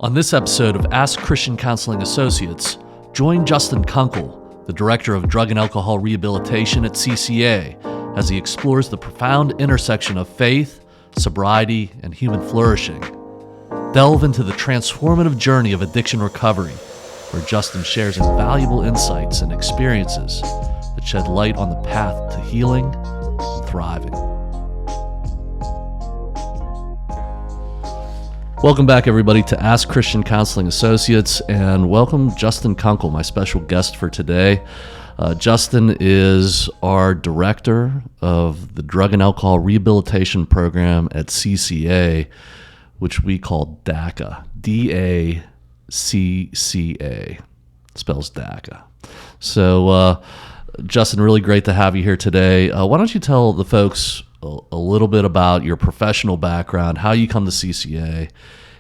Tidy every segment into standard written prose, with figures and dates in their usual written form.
On this episode of Ask Christian Counseling Associates, join Justin Kunkle, the Director of Drug and Alcohol Rehabilitation at CCA, as he explores the profound intersection of faith, sobriety, and human flourishing. Delve into the transformative journey of addiction recovery, where Justin shares invaluable insights and experiences that shed light on the path to healing and thriving. Welcome back, everybody, to Ask Christian Counseling Associates, and welcome Justin Kunkle, my special guest for today. Justin is our director of the Drug and Alcohol Rehabilitation Program at CCA, which we call DACA, D-A-C-C-A, spells DACA. So, Justin, really great to have you here today. Why don't you tell the folks a little bit about your professional background, how you come to CCA,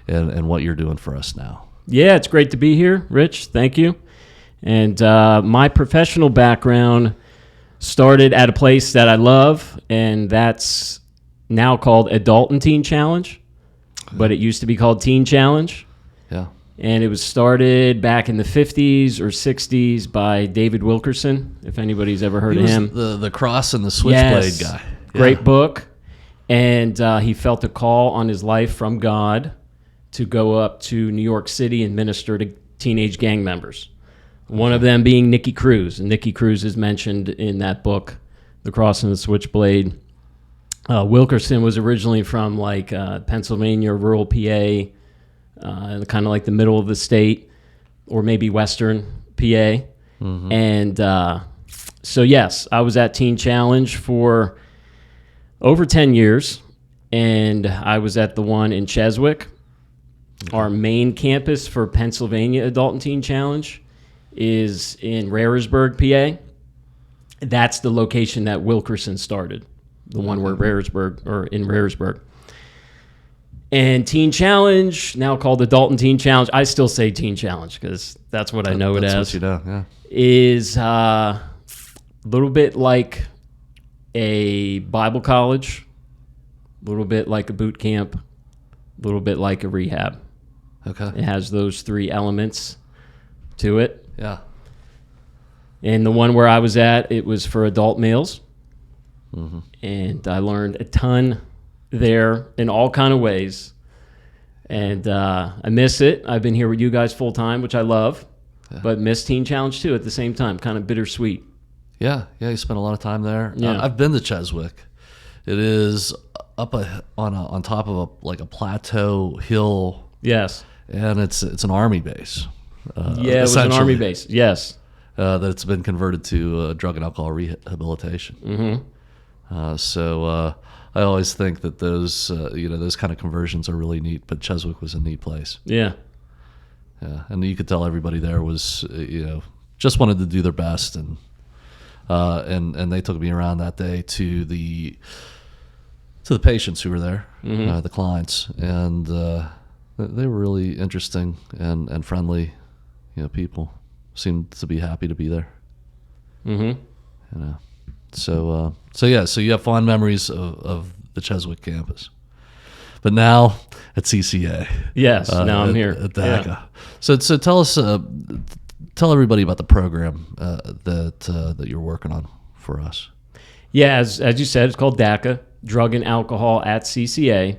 and what you're doing for us now. Yeah, it's great to be here, Rich. Thank you. And my professional background started at a place that I love, and that's now called Adult and Teen Challenge, but it used to be called Teen Challenge. Yeah. And it was started back in the 50s or 60s by David Wilkerson, if anybody's ever heard of him. The cross and the switchblade guy. Great book. And he felt a call on his life from God to go up to New York City and minister to teenage gang members. One of them being Nicky Cruz. And Nicky Cruz is mentioned in that book, The Cross and the Switchblade. Wilkerson was originally from Pennsylvania, rural PA, kind of like the middle of the state, or maybe western PA. Mm-hmm. And so, yes, I was at Teen Challenge for over 10 years, and I was at the one in Cheswick. Okay. Our main campus for Pennsylvania Adult and Teen Challenge is in Raresburg, PA. That's the location that Wilkerson started, the one where in Raresburg. And Teen Challenge, now called Adult and Teen Challenge, I still say Teen Challenge because that's what I know it as. That's what you know, yeah. Is a little bit like a Bible college, a little bit like a boot camp, a little bit like a rehab. Okay. It has those three elements to it. Yeah. And the one where I was at, it was for adult males. Mm-hmm. And I learned a ton there in all kind of ways. And I miss it. I've been here with you guys full time, which I love, but miss Teen Challenge too at the same time, kind of bittersweet. Yeah, you spent a lot of time there. Yeah. I've been to Cheswick. It is up on top of a plateau hill. Yes. And it's an army base. It was an army base. Yes. That's been converted to drug and alcohol rehabilitation. Mm-hmm. So I always think that those kind of conversions are really neat. But Cheswick was a neat place. Yeah. Yeah, and you could tell everybody there was just wanted to do their best, and they took me around that day to the patients who were there, mm-hmm. The clients, and they were really interesting and friendly, people. Seemed to be happy to be there. Mm-hmm. So you have fond memories of the Cheswick campus, but now at CCA. Yes, now I'm here at DACA. Yeah. So tell everybody about the program that you're working on for us. Yeah, as you said, it's called DACA, Drug and Alcohol at CCA,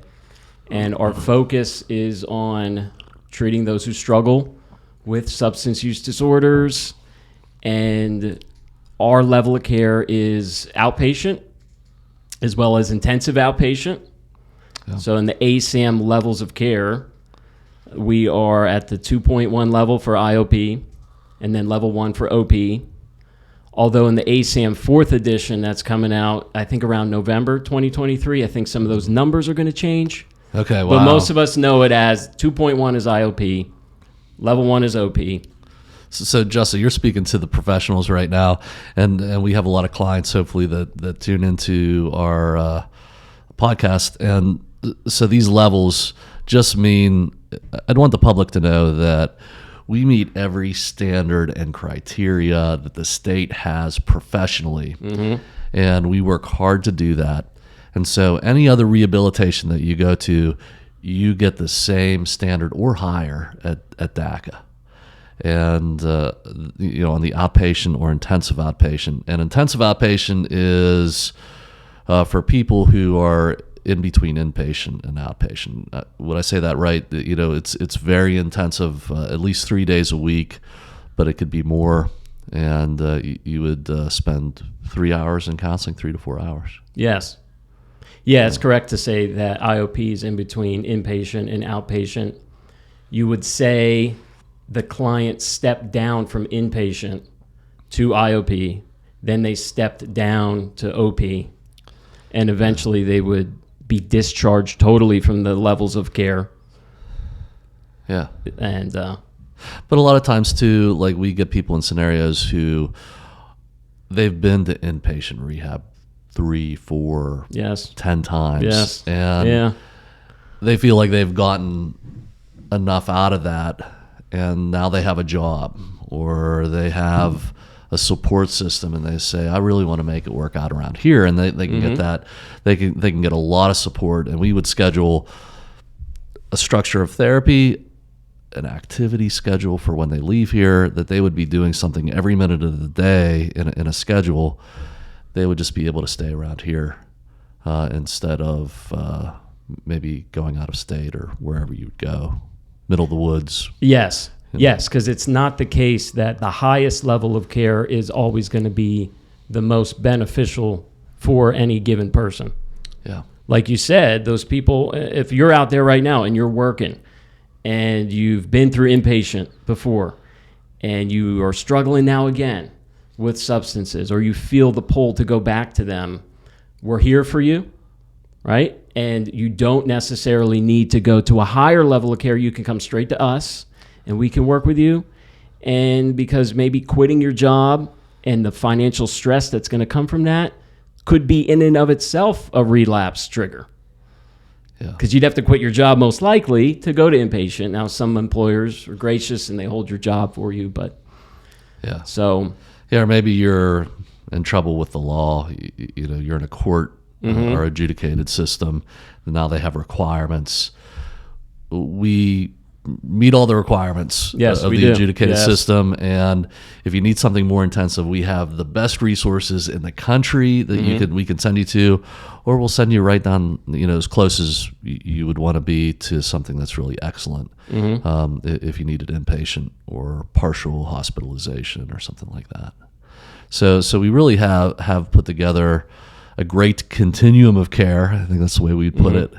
and our focus is on treating those who struggle with substance use disorders, and our level of care is outpatient as well as intensive outpatient. Yeah. So in the ASAM levels of care, we are at the 2.1 level for IOP and then level 1 for OP. Although in the ASAM 4th edition that's coming out, I think around November 2023, I think some of those numbers are going to change. Okay, wow. But most of us know it as 2.1 is IOP, level 1 is OP. So Justin, you're speaking to the professionals right now, and we have a lot of clients, hopefully, that tune into our podcast. And so these levels just mean, I'd want the public to know that we meet every standard and criteria that the state has professionally, mm-hmm. and we work hard to do that. And so any other rehabilitation that you go to, you get the same standard or higher at DACA. And, on the outpatient or intensive outpatient. And intensive outpatient is for people who are in between inpatient and outpatient. Would I say that right? It's very intensive, at least 3 days a week, but it could be more. And you would spend 3 hours in counseling, 3 to 4 hours. Yes. Yeah, it's correct to say that IOP is in between inpatient and outpatient. You would say the client stepped down from inpatient to IOP, then they stepped down to OP, and eventually they would be discharged totally from the levels of care. Yeah. And but a lot of times too, like we get people in scenarios who they've been to inpatient rehab 3, 4, yes, 10 times. Yes. And they feel like they've gotten enough out of that, and now they have a job or they have a support system, and they say, I really want to make it work out around here. And they can get that. They can get a lot of support, and we would schedule a structure of therapy, an activity schedule for when they leave here, that they would be doing something every minute of the day in a schedule. They would just be able to stay around here instead of maybe going out of state or wherever you would go, middle of the woods. Yes. Yes, because it's not the case that the highest level of care is always going to be the most beneficial for any given person. Yeah. Like you said, those people, if you're out there right now and you're working and you've been through inpatient before and you are struggling now again with substances, or you feel the pull to go back to them, we're here for you, right? And you don't necessarily need to go to a higher level of care. You can come straight to us and we can work with you. And because maybe quitting your job and the financial stress that's going to come from that could be in and of itself a relapse trigger. Yeah. Because you'd have to quit your job most likely to go to inpatient. Now, some employers are gracious and they hold your job for you, but yeah. So yeah, or maybe you're in trouble with the law. You're in a court or adjudicated system, and now they have requirements. We meet all the requirements of the adjudicated system, and if you need something more intensive, we have the best resources in the country that we can send you to, or we'll send you right down as close as you would want to be to something that's really excellent. If you needed inpatient or partial hospitalization or something like that. So we really have put together a great continuum of care. I think that's the way we'd put it.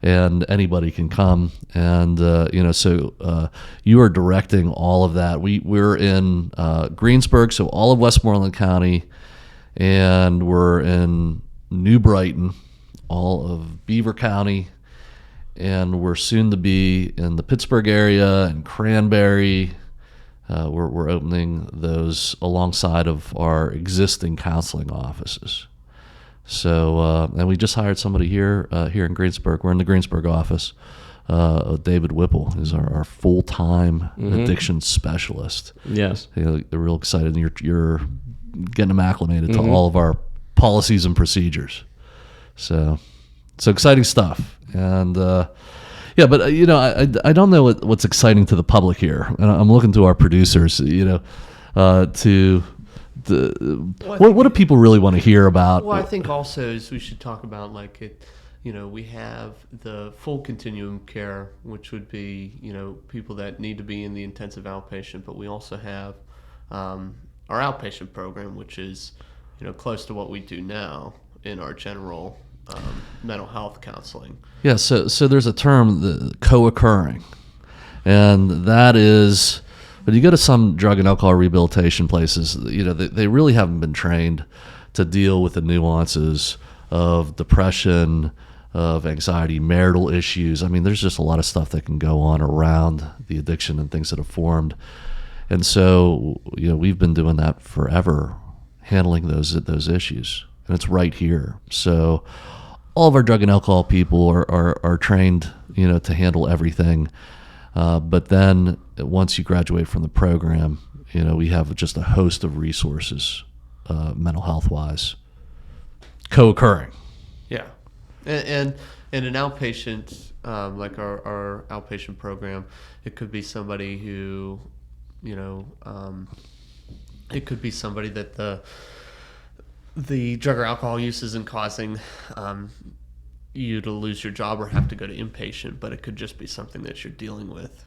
And anybody can come, and so you are directing all of that. We're in Greensburg, so all of Westmoreland County, and we're in New Brighton, all of Beaver County, and we're soon to be in the Pittsburgh area and Cranberry. We're opening those alongside of our existing counseling offices. So, and we just hired somebody here in Greensburg. We're in the Greensburg office. David Whipple is our full-time addiction specialist. Yes. They're real excited. You're getting them acclimated to all of our policies and procedures. So exciting stuff. And yeah, but I don't know what's exciting to the public here. And I'm looking to our producers, what do people really want to hear about? Well, I think also is we should talk about we have the full continuum care, which would be, people that need to be in the intensive outpatient, but we also have our outpatient program, which is, close to what we do now in our general mental health counseling. Yeah, so there's a term, the co-occurring, and that is, when you go to some drug and alcohol rehabilitation places, they really haven't been trained to deal with the nuances of depression, of anxiety, marital issues. I mean, there's just a lot of stuff that can go on around the addiction and things that have formed. And so, we've been doing that forever, handling those issues. And it's right here. So all of our drug and alcohol people are trained, to handle everything. But then once you graduate from the program, we have just a host of resources, mental health wise, co-occurring. Yeah. And an outpatient like our outpatient program. It could be somebody who, it could be somebody that the drug or alcohol use isn't causing you to lose your job or have to go to inpatient, but it could just be something that you're dealing with.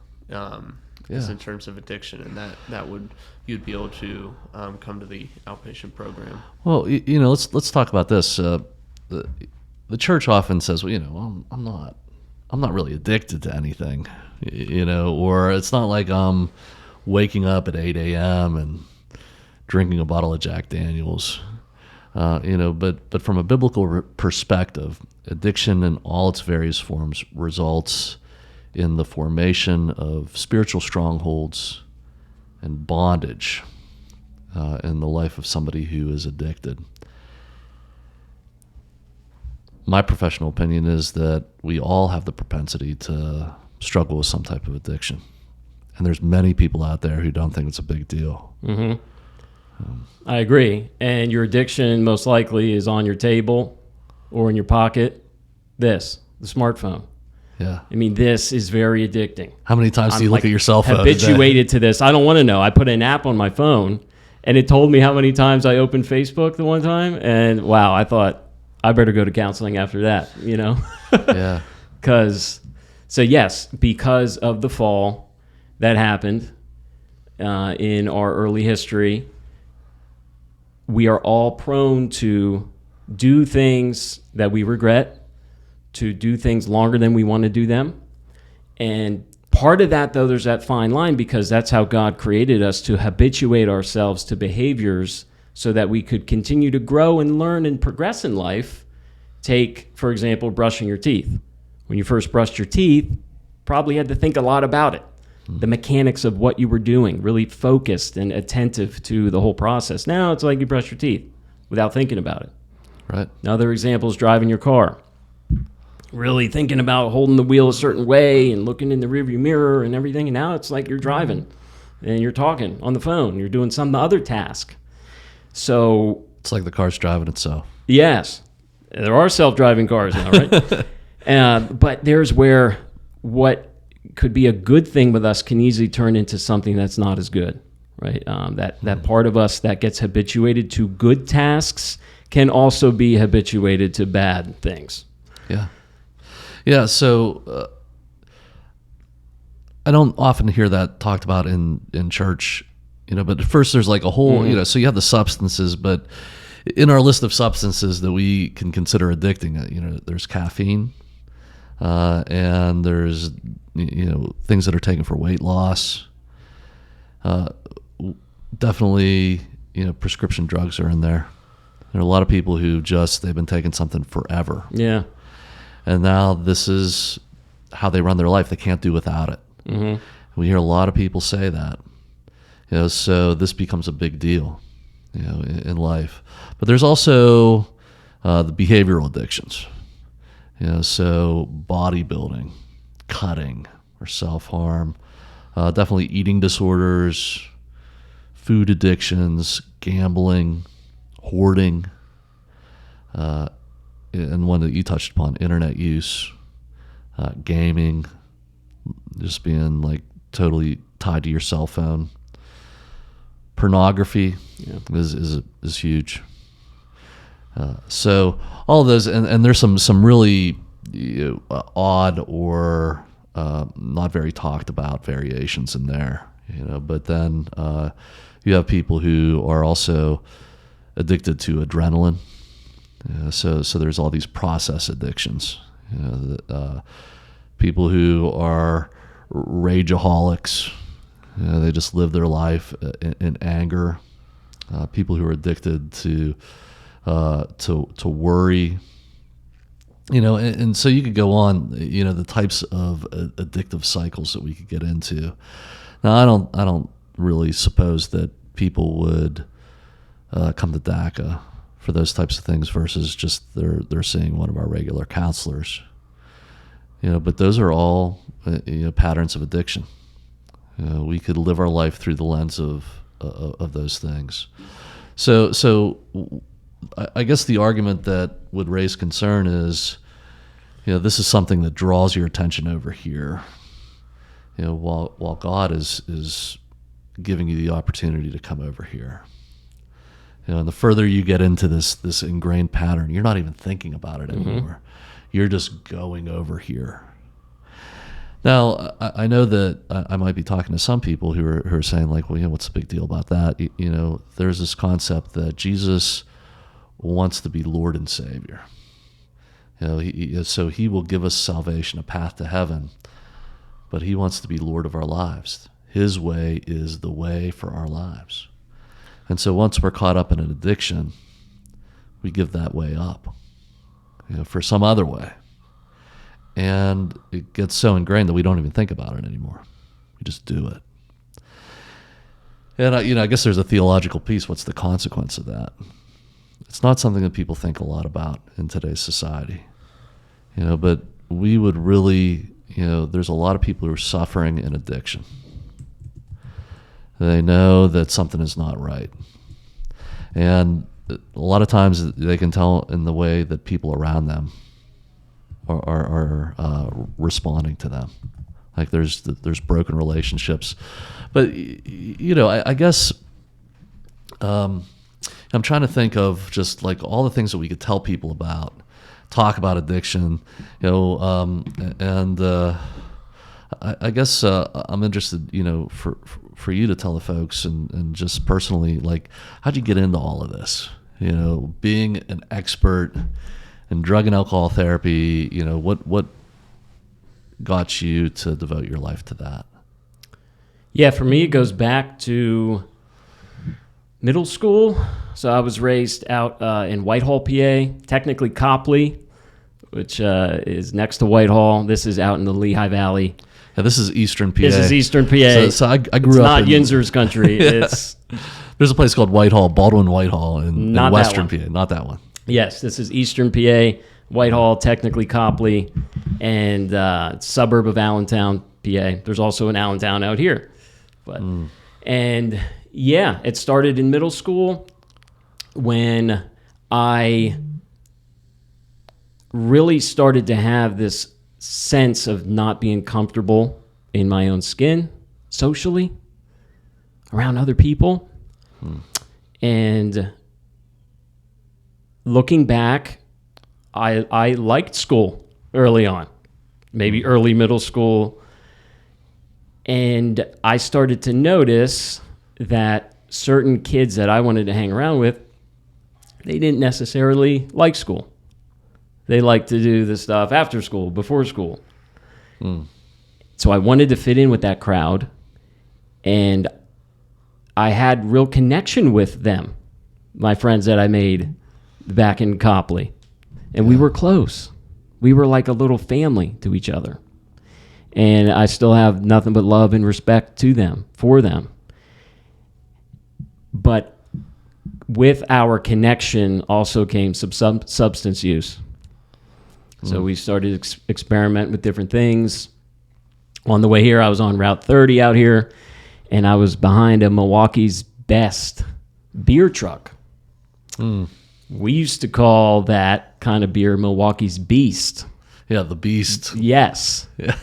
Is in terms of addiction, and that would you'd be able to come to the outpatient program. Well, let's talk about this. The church often says, well, I'm not really addicted to anything, or it's not like I'm waking up at 8 a.m. and drinking a bottle of Jack Daniels, But from a biblical perspective, addiction in all its various forms results in the formation of spiritual strongholds and bondage in the life of somebody who is addicted. My professional opinion is that we all have the propensity to struggle with some type of addiction. And there's many people out there who don't think it's a big deal. Mm-hmm. I agree. And your addiction most likely is on your table or in your pocket. The smartphone. Yeah. I mean, this is very addicting. How many times do you look at your cell phone? Habituated to this. I don't want to know. I put an app on my phone, and it told me how many times I opened Facebook the one time. And wow, I thought I better go to counseling after that, Yeah. Yes, because of the fall that happened in our early history, we are all prone to do things that we regret, to do things longer than we want to do them. And part of that, though, there's that fine line, because that's how God created us, to habituate ourselves to behaviors so that we could continue to grow and learn and progress in life. Take, for example, brushing your teeth. When you first brushed your teeth, probably had to think a lot about it. The mechanics of what you were doing, really focused and attentive to the whole process. Now it's like you brush your teeth without thinking about it. Right. Another example is driving your car. Really thinking about holding the wheel a certain way and looking in the rearview mirror and everything. And now it's like you're driving and you're talking on the phone. You're doing some other task. So it's like the car's driving itself. Yes. There are self-driving cars now, right? But there's where what could be a good thing with us can easily turn into something that's not as good, right? That part of us that gets habituated to good tasks can also be habituated to bad things. Yeah. Yeah, so I don't often hear that talked about in church, but at first there's like a whole, so you have the substances, but in our list of substances that we can consider addicting, there's caffeine, and there's, things that are taken for weight loss. Definitely, prescription drugs are in there. There are a lot of people who they've been taking something forever. Yeah. And now this is how they run their life. They can't do without it. Mm-hmm. We hear a lot of people say that. So this becomes a big deal, in life. But there's also the behavioral addictions. So bodybuilding, cutting, or self-harm, definitely eating disorders, food addictions, gambling, hoarding, and one that you touched upon, internet use, gaming, just being like totally tied to your cell phone. Pornography is huge. So all of those, and there's some really odd or not very talked about variations in there, But then you have people who are also addicted to adrenaline. So there's all these process addictions. People who are rageaholics, they just live their life in anger. People who are addicted to worry. And so you could go on. The types of addictive cycles that we could get into. Now, I don't really suppose that people would come to DACA for those types of things versus just they're seeing one of our regular counselors. But those are all patterns of addiction. We could live our life through the lens of those things. So I guess the argument that would raise concern is, this is something that draws your attention over here. While God is giving you the opportunity to come over here. And the further you get into this ingrained pattern, you're not even thinking about it anymore. You're just going over here. Now, I know that I might be talking to some people who are saying, like, well, what's the big deal about that? There's this concept that Jesus wants to be Lord and Savior. So he will give us salvation, a path to heaven, but he wants to be Lord of our lives. His way is the way for our lives. And so once we're caught up in an addiction, we give that way up, for some other way. And it gets so ingrained that we don't even think about it anymore. We just do it. And I guess there's a theological piece. What's the consequence of that? It's not something that people think a lot about in today's society. But we would really, there's a lot of people who are suffering in addiction. They know that something is not right. And a lot of times they can tell in the way that people around them are responding to them. Like there's broken relationships. But, I guess I'm trying to think of just like all the things that we could tell people about, talk about addiction, and I guess I'm interested, for you to tell the folks and just personally, like, how'd you get into all of this? Being an expert in drug and alcohol therapy, what got you to devote your life to that? Yeah, for me, it goes back to middle school. So I was raised out in Whitehall, PA, technically Copley, which is next to Whitehall. This is out in the Lehigh Valley. Yeah, this is Eastern PA. This is Eastern PA. So I grew it's up not in Yinzer's country. Yeah. It's There's a place called Whitehall, Baldwin Whitehall in Western PA. Not that one. Yes, this is Eastern PA, Whitehall, technically Copley, and suburb of Allentown, PA. There's also an Allentown out here. And yeah, it started in middle school when I really started to have this sense of not being comfortable in my own skin socially around other people. And looking back, I liked school early on, maybe early middle school. And I started to notice that certain kids that I wanted to hang around with, they didn't necessarily like school. They liked to do the stuff after school, before school. So I wanted to fit in with that crowd, and I had real connection with them, my friends that I made back in Copley. And we were close. We were like a little family to each other. And I still have nothing but love and respect to them, for them. But with our connection also came some substance use. So we started experiment with different things. On the way here, I was on Route 30 out here, and I was behind a Milwaukee's Best beer truck. We used to call that kind of beer Milwaukee's Beast. Yeah, the Beast. Yes. Yeah.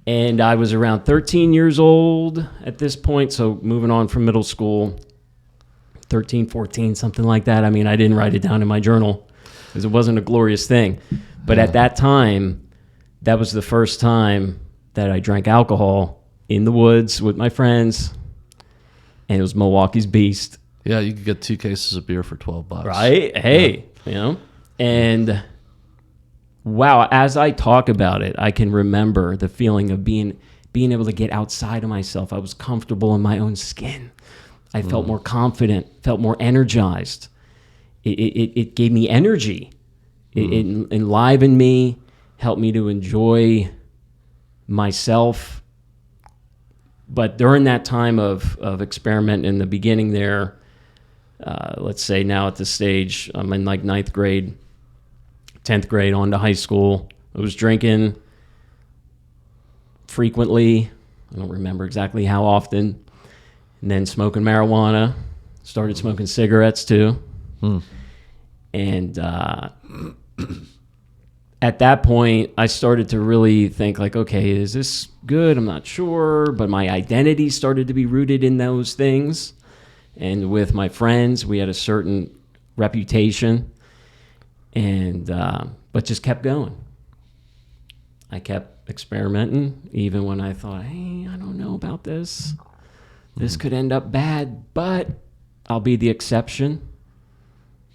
And I was around 13 years old at this point, so moving on from middle school, 13, 14, something like that. I mean, I didn't write it down in my journal because it wasn't a glorious thing. But at that time, that was the first time that I drank alcohol in the woods with my friends, and it was Milwaukee's Beast. Yeah, you could get 2 cases of beer for $12. Right? Hey, and wow, as I talk about it, I can remember the feeling of being able to get outside of myself. I was comfortable in my own skin. I felt more confident, felt more energized. It gave me energy. It enlivened me, helped me to enjoy myself. But during that time of experiment in the beginning there, let's say now at this stage, I'm in like 9th grade, 10th grade on to high school. I was drinking frequently. I don't remember exactly how often. And then smoking marijuana. Started smoking cigarettes too. And at that point, I started to really think like, okay, is this good? I'm not sure. But my identity started to be rooted in those things. And with my friends, we had a certain reputation, and but just kept going. I kept experimenting, even when I thought, hey, I don't know about this. This could end up bad, but I'll be the exception.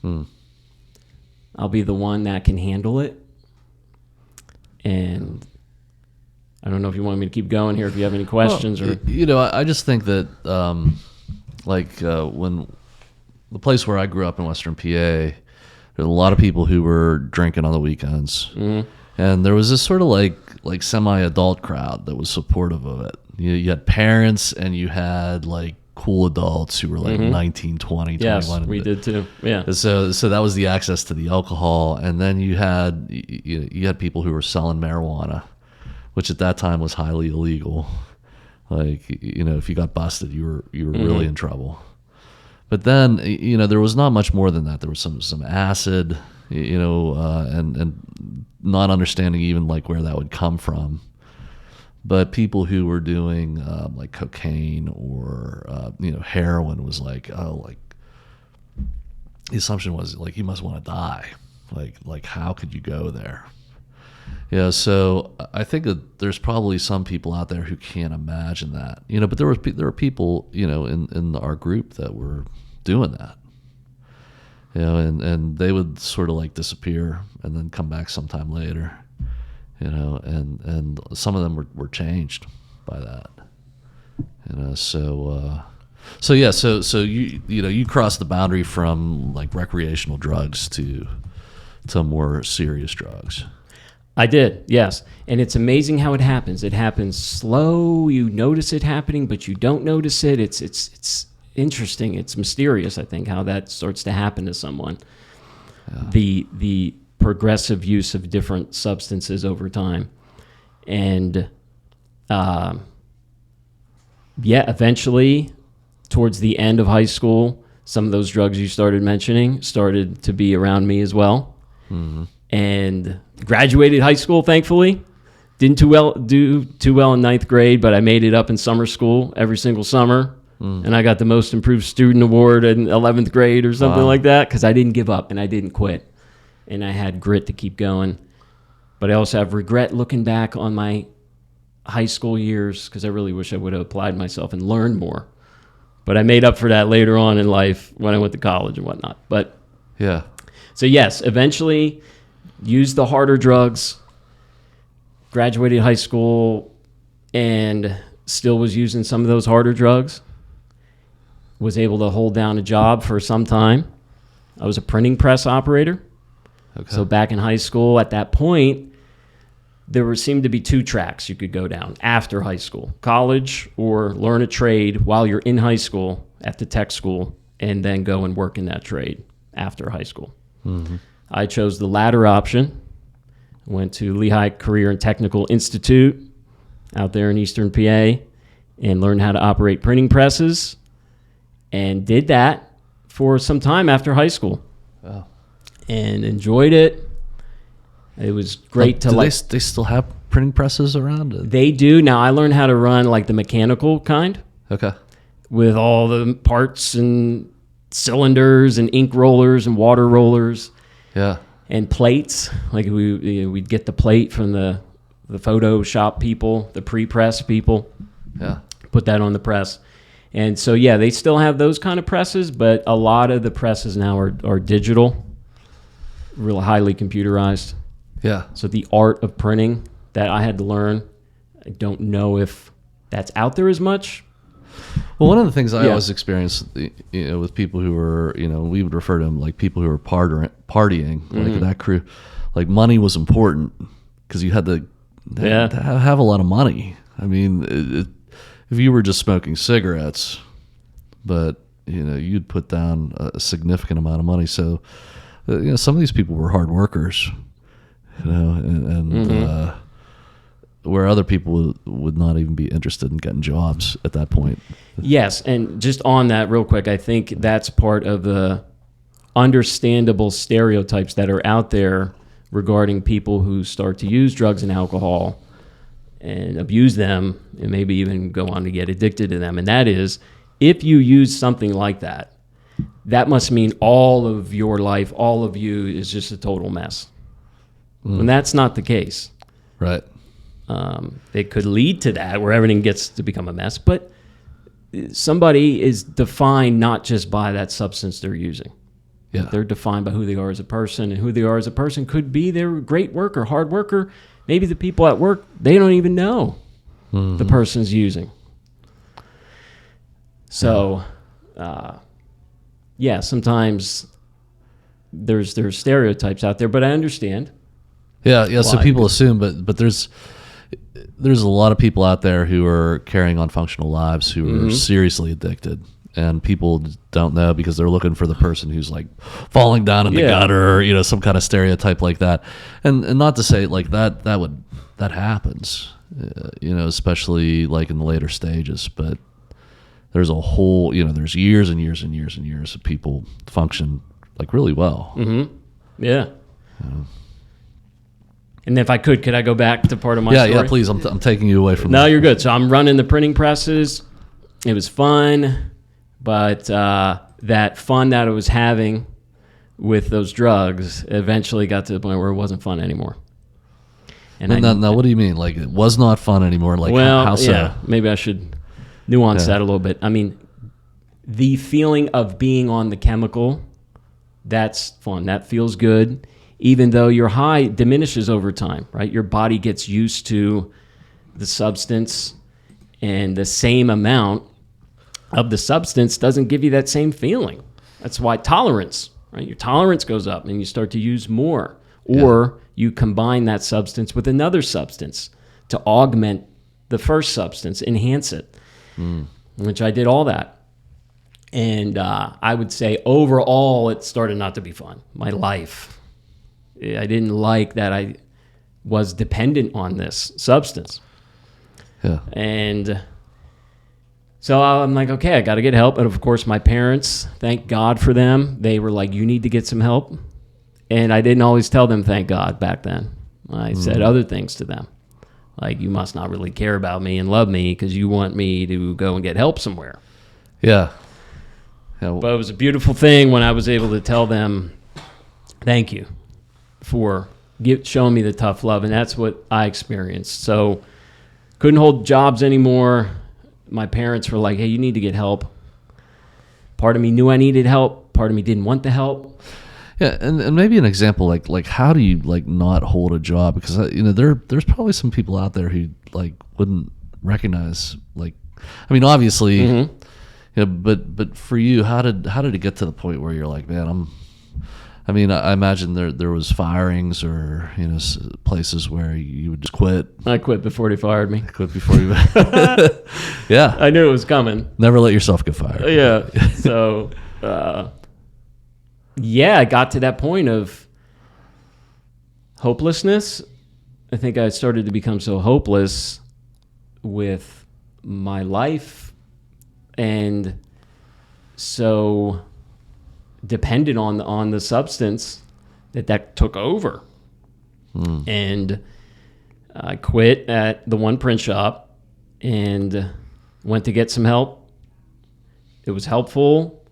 I'll be the one that can handle it. And I don't know if you want me to keep going here, if you have any questions. Well, or I just think that when the place where I grew up in Western PA, there were a lot of people who were drinking on the weekends. And there was this sort of like semi-adult crowd that was supportive of it. You had parents, and you had like cool adults who were like 19, 20, 21. Yes, we did too. Yeah. So that was the access to the alcohol, and then you had people who were selling marijuana, which at that time was highly illegal. Like, if you got busted, you were really in trouble. But then, there was not much more than that. There was some acid, and not understanding even like where that would come from. But people who were doing like cocaine or heroin was like, the assumption was like, you must want to die. Like how could you go there? Yeah, so I think that there's probably some people out there who can't imagine that, But there were people, in our group that were doing that, and they would sort of like disappear and then come back sometime later, and some of them were changed by that, So you crossed the boundary from like recreational drugs to more serious drugs. I did, yes. And it's amazing how it happens. It happens slow. You notice it happening, but you don't notice it. It's interesting. It's mysterious, I think, how that starts to happen to someone. Yeah. The progressive use of different substances over time. And eventually, towards the end of high school, some of those drugs you started mentioning started to be around me as well. Mm-hmm. And graduated high school, thankfully. Didn't do too well in ninth grade, but I made it up in summer school every single summer. And I got the most improved student award in 11th grade or something like that, because I didn't give up and I didn't quit. And I had grit to keep going. But I also have regret looking back on my high school years, because I really wish I would have applied myself and learned more. But I made up for that later on in life when I went to college and whatnot. But yeah. So yes, eventually used the harder drugs, graduated high school, and still was using some of those harder drugs. Was able to hold down a job for some time. I was a printing press operator. Okay. So back in high school, at that point, there seemed to be two tracks you could go down after high school: college, or learn a trade while you're in high school at the tech school, and then go and work in that trade after high school. Mm-hmm. I chose the latter option. Went to Lehigh Career and Technical Institute out there in Eastern PA and learned how to operate printing presses, and did that for some time after high school. Oh. And enjoyed it. It was great to they still have printing presses around? They do. Now I learned how to run like the mechanical kind. Okay. With all the parts and cylinders and ink rollers and water rollers. Yeah. And plates. Like we'd get the plate from the Photoshop people, the pre-press people. Yeah. Put that on the press. And so, yeah, they still have those kind of presses, but a lot of the presses now are digital, real highly computerized. Yeah. So the art of printing that I had to learn, I don't know if that's out there as much. Well, one of the things I always experienced, with people who were, we would refer to them like people who were partying, like that crew, like money was important because you had to have a lot of money. I mean, if you were just smoking cigarettes, but you'd put down a significant amount of money. So, some of these people were hard workers, and where other people would not even be interested in getting jobs at that point. Yes, and just on that real quick, I think that's part of the understandable stereotypes that are out there regarding people who start to use drugs and alcohol and abuse them and maybe even go on to get addicted to them. And that is, if you use something like that, that must mean all of your life, all of you is just a total mess. And that's not the case. Right. It could lead to that where everything gets to become a mess, but somebody is defined not just by that substance they're using. Yeah. They're defined by who they are as a person, and who they are as a person could be they're a great worker, hard worker. Maybe the people at work, they don't even know the person's using. So, sometimes there's stereotypes out there, but I understand. Yeah. So Why? people assume, but there's a lot of people out there who are carrying on functional lives who are seriously addicted, and people don't know because they're looking for the person who's like falling down in the gutter, or, some kind of stereotype like that. And not to say like that happens, especially like in the later stages, but there's a whole, there's years and years and years and years of people function like really well. Yeah. And if I could I go back to part of my story? Yeah, please. I'm taking you away from No, that. you're good. So I'm running the printing presses. It was fun, but that fun that I was having with those drugs eventually got to the point where it wasn't fun anymore. And now, what do you mean? Like, it was not fun anymore? Like, how so? Yeah, maybe I should nuance that a little bit. I mean, the feeling of being on the chemical, that's fun. That feels good. Even though your high diminishes over time, right? Your body gets used to the substance, and the same amount of the substance doesn't give you that same feeling. That's why tolerance, right? Your tolerance goes up and you start to use more. Or you combine that substance with another substance to augment the first substance, enhance it, which I did all that. And I would say overall, it started not to be fun. My life. I didn't like that I was dependent on this substance. Yeah. And so I'm like, okay, I got to get help. And of course, my parents, thank God for them. They were like, you need to get some help. And I didn't always tell them thank God back then. I said other things to them. Like, you must not really care about me and love me because you want me to go and get help somewhere. Yeah. But it was a beautiful thing when I was able to tell them thank you for showing me the tough love, and that's what I experienced. So couldn't hold jobs anymore. My parents were like, hey, you need to get help. Part of me knew I needed help. Part of me didn't want the help. Yeah, and maybe an example like how do you like not hold a job? Because there's probably some people out there who like wouldn't recognize, like, I mean, obviously, but for you, how did it get to the point where you're like, man, I imagine there was firings or places where you would just quit. I quit before they fired me. Quit before you. Yeah, I knew it was coming. Never let yourself get fired. Yeah. So, I got to that point of hopelessness. I think I started to become so hopeless with my life and so dependent on the substance that took over. And I quit at the one print shop and went to get some help. It was helpful,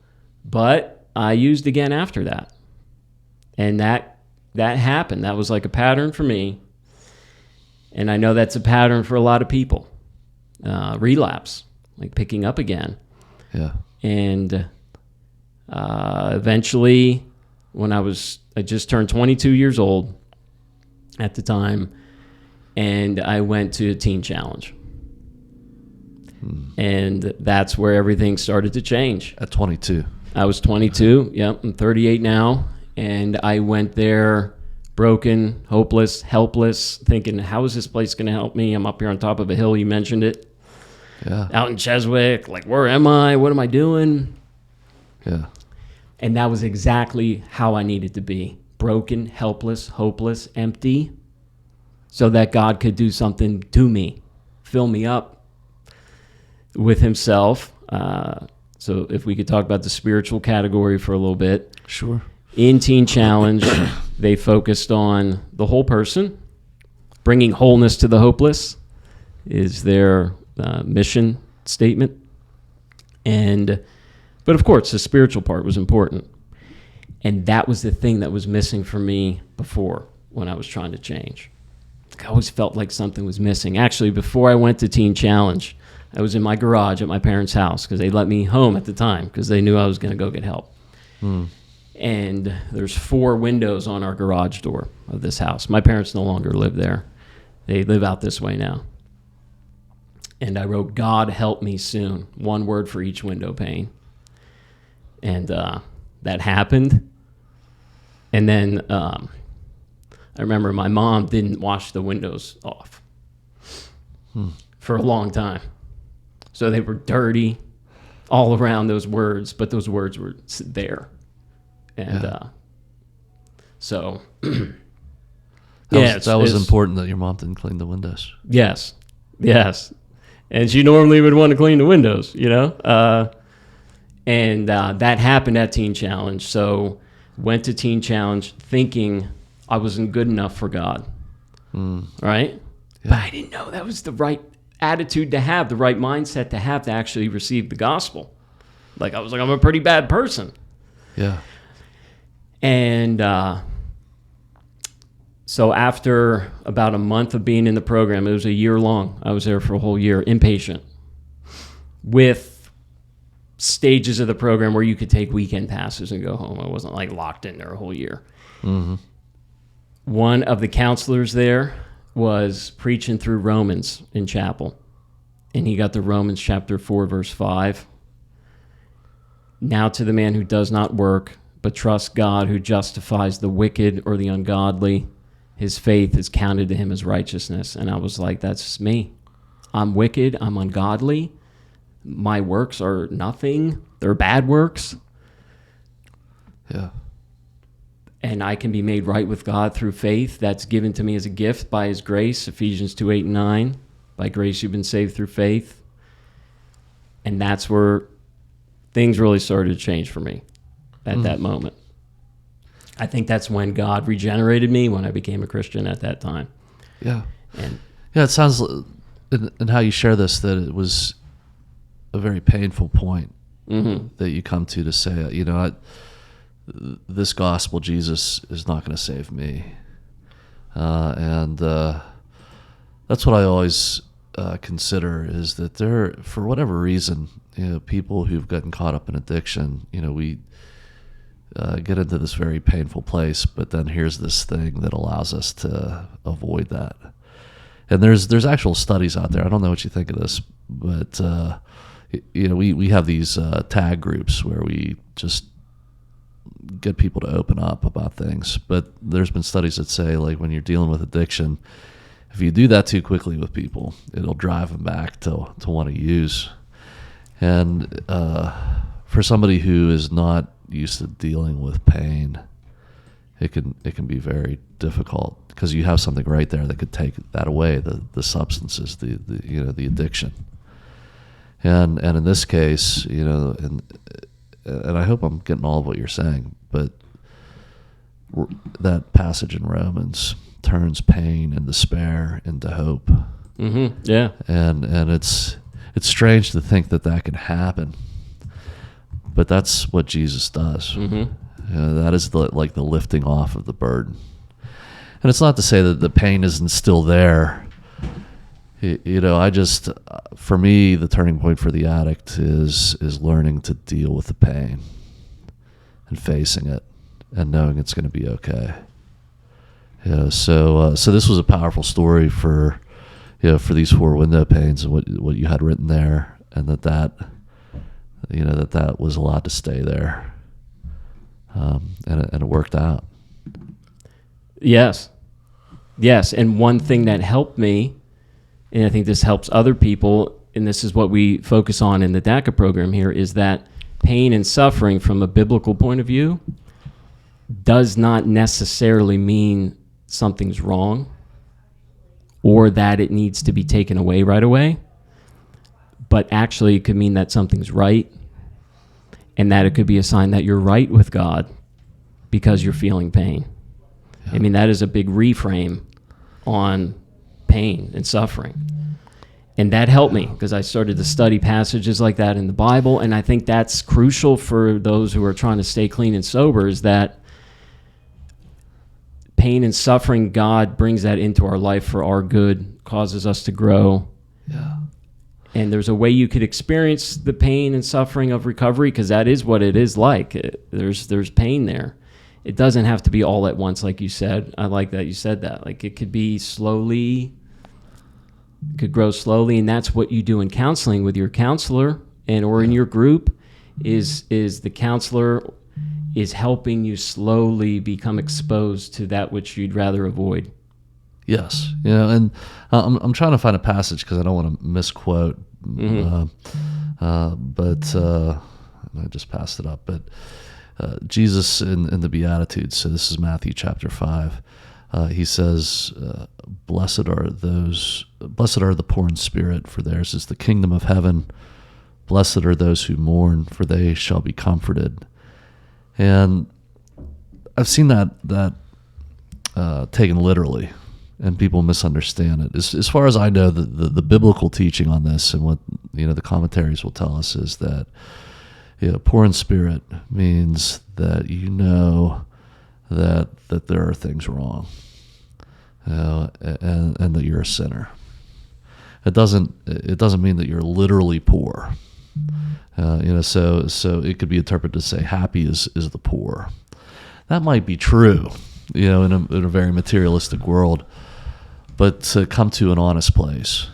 but I used again after that. And that happened. That was like a pattern for me. And I know that's a pattern for a lot of people. Relapse, like picking up again. Yeah. And eventually, when I just turned 22 years old at the time, and I went to a teen challenge. And that's where everything started to change. At 22. I was 22. Yep, I'm 38 now. And I went there broken, hopeless, helpless, thinking, how is this place going to help me? I'm up here on top of a hill. You mentioned it. Yeah. Out in Cheswick. Like, where am I? What am I doing? Yeah. And that was exactly how I needed to be. Broken, helpless, hopeless, empty. So that God could do something to me. Fill me up with himself. So if we could talk about the spiritual category for a little bit. Sure. In Teen Challenge, they focused on the whole person. Bringing wholeness to the hopeless is their mission statement. But of course, the spiritual part was important. And that was the thing that was missing for me before when I was trying to change. I always felt like something was missing. Actually, before I went to Teen Challenge, I was in my garage at my parents' house because they let me home at the time because they knew I was going to go get help. And there's 4 windows on our garage door of this house. My parents no longer live there. They live out this way now. And I wrote, "God help me soon." 1 word for each window pane. And that happened. And then I remember my mom didn't wash the windows off for a long time. So they were dirty all around those words, but those words were there. And so... that was important that your mom didn't clean the windows. Yes. And she normally would want to clean the windows, you know? And that happened at Teen Challenge. So went to Teen Challenge thinking I wasn't good enough for God, right? Yeah. But I didn't know that was the right attitude to have, the right mindset to have to actually receive the gospel. Like, I was like, I'm a pretty bad person. Yeah. And so after about a month of being in the program, it was a year long. I was there for a whole year, inpatient, with stages of the program where you could take weekend passes and go home. I wasn't like locked in there a whole year. Mm-hmm. One of the counselors there was preaching through Romans in chapel, and he got to Romans chapter 4, verse 5. "Now to the man who does not work, but trusts God who justifies the wicked or the ungodly, his faith is counted to him as righteousness." And I was like, that's me. I'm wicked. I'm ungodly. My works are nothing. They're bad works. Yeah. And I can be made right with God through faith. That's given to me as a gift by his grace. Ephesians 2:8-9. By grace you've been saved through faith. And that's where things really started to change for me at that moment. I think that's when God regenerated me, when I became a Christian at that time. Yeah. And it sounds, in how you share this, that it was a very painful point that you come to say, you know, this gospel, Jesus is not going to save me. And that's what I always consider, is that there, for whatever reason, you know, people who've gotten caught up in addiction, you know, we get into this very painful place, but then here's this thing that allows us to avoid that. And there's actual studies out there. I don't know what you think of this, but you know, we have these tag groups where we just get people to open up about things. But there's been studies that say, like, when you're dealing with addiction, if you do that too quickly with people, it'll drive them back to want to use. And for somebody who is not used to dealing with pain, it can be very difficult, because you have something right there that could take that away, the substances, the you know, the addiction. And in this case, you know, and I hope I'm getting all of what you're saying, but that passage in Romans turns pain and despair into hope. Mm-hmm. Yeah. And it's strange to think that can happen, but that's what Jesus does. Mm-hmm. That is the lifting off of the burden. And it's not to say that the pain isn't still there. You know, for me, the turning point for the addict is learning to deal with the pain and facing it and knowing it's going to be okay. Yeah. So this was a powerful story for these 4 window panes and what you had written there, and that was allowed to stay there, and it worked out. Yes. And one thing that helped me, and I think this helps other people, and this is what we focus on in the DACA program here, is that pain and suffering from a biblical point of view does not necessarily mean something's wrong or that it needs to be taken away right away, but actually it could mean that something's right, and that it could be a sign that you're right with God, because you're feeling pain. I mean, that is a big reframe on pain and suffering. And that helped me because I started to study passages like that in the Bible. And I think that's crucial for those who are trying to stay clean and sober, is that pain and suffering, God brings that into our life for our good, causes us to grow. Yeah. And there's a way you could experience the pain and suffering of recovery, because that is what it is like. There's pain there. It doesn't have to be all at once, like you said. I like that you said that. Like, it could be slowly, could grow slowly, and that's what you do in counseling with your counselor or in your group, is the counselor is helping you slowly become exposed to that which you'd rather avoid. Yes, and I'm trying to find a passage because I don't want to misquote, but I just passed it up. But Jesus in the Beatitudes, so this is Matthew chapter 5. He says, "Blessed are the poor in spirit, for theirs is the kingdom of heaven. Blessed are those who mourn, for they shall be comforted." And I've seen that taken literally, and people misunderstand it. As far as I know, the biblical teaching on this, and what the commentaries will tell us, is that poor in spirit means that that there are things wrong, and that you're a sinner. It doesn't mean that you're literally poor. So it could be interpreted to say happy is the poor. That might be true, in a very materialistic world, but to come to an honest place,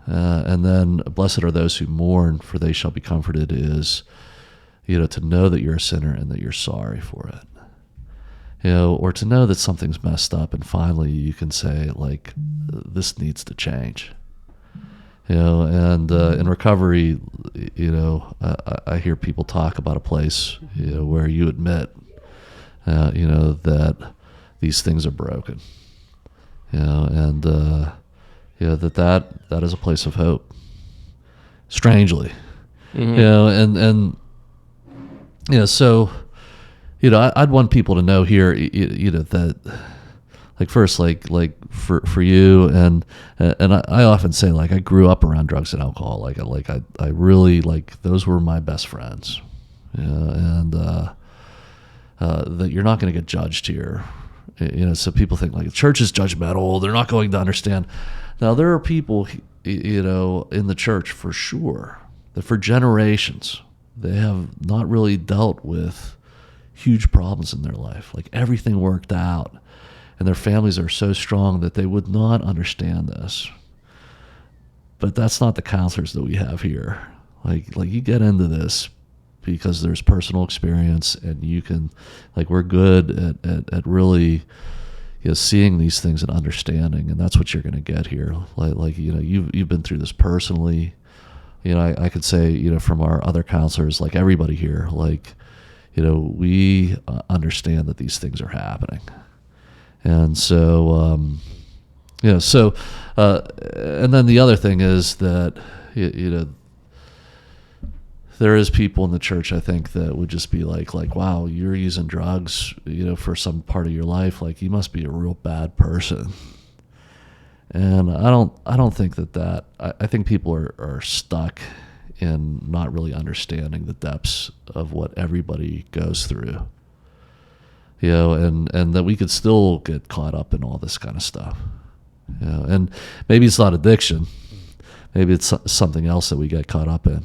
and then blessed are those who mourn, for they shall be comforted, is to know that you're a sinner and that you're sorry for it, or to know that something's messed up, and finally you can say, like, this needs to change. And in recovery, I hear people talk about a place, where you admit, that these things are broken, and that is a place of hope. Strangely, so I'd want people to know here, that. Like, first, like for you, and I often say, like, I grew up around drugs and alcohol. I really, like, those were my best friends, and that you're not going to get judged here, So people think, like, the church is judgmental; they're not going to understand. Now, there are people, in the church for sure, that for generations they have not really dealt with huge problems in their life. Like, everything worked out. And their families are so strong that they would not understand this. But that's not the counselors that we have here. Like you get into this because there's personal experience, and you can, like, we're good at really, seeing these things and understanding, and that's what you're going to get here. Like you've been through this personally. I could say, from our other counselors, like everybody here, like, we understand that these things are happening. And so, and then the other thing is that, there is people in the church, I think, that would just be like, wow, you're using drugs, for some part of your life. Like, you must be a real bad person. And I don't think that I think people are stuck in not really understanding the depths of what everybody goes through. And that we could still get caught up in all this kind of stuff. And maybe it's not addiction. Maybe it's something else that we get caught up in.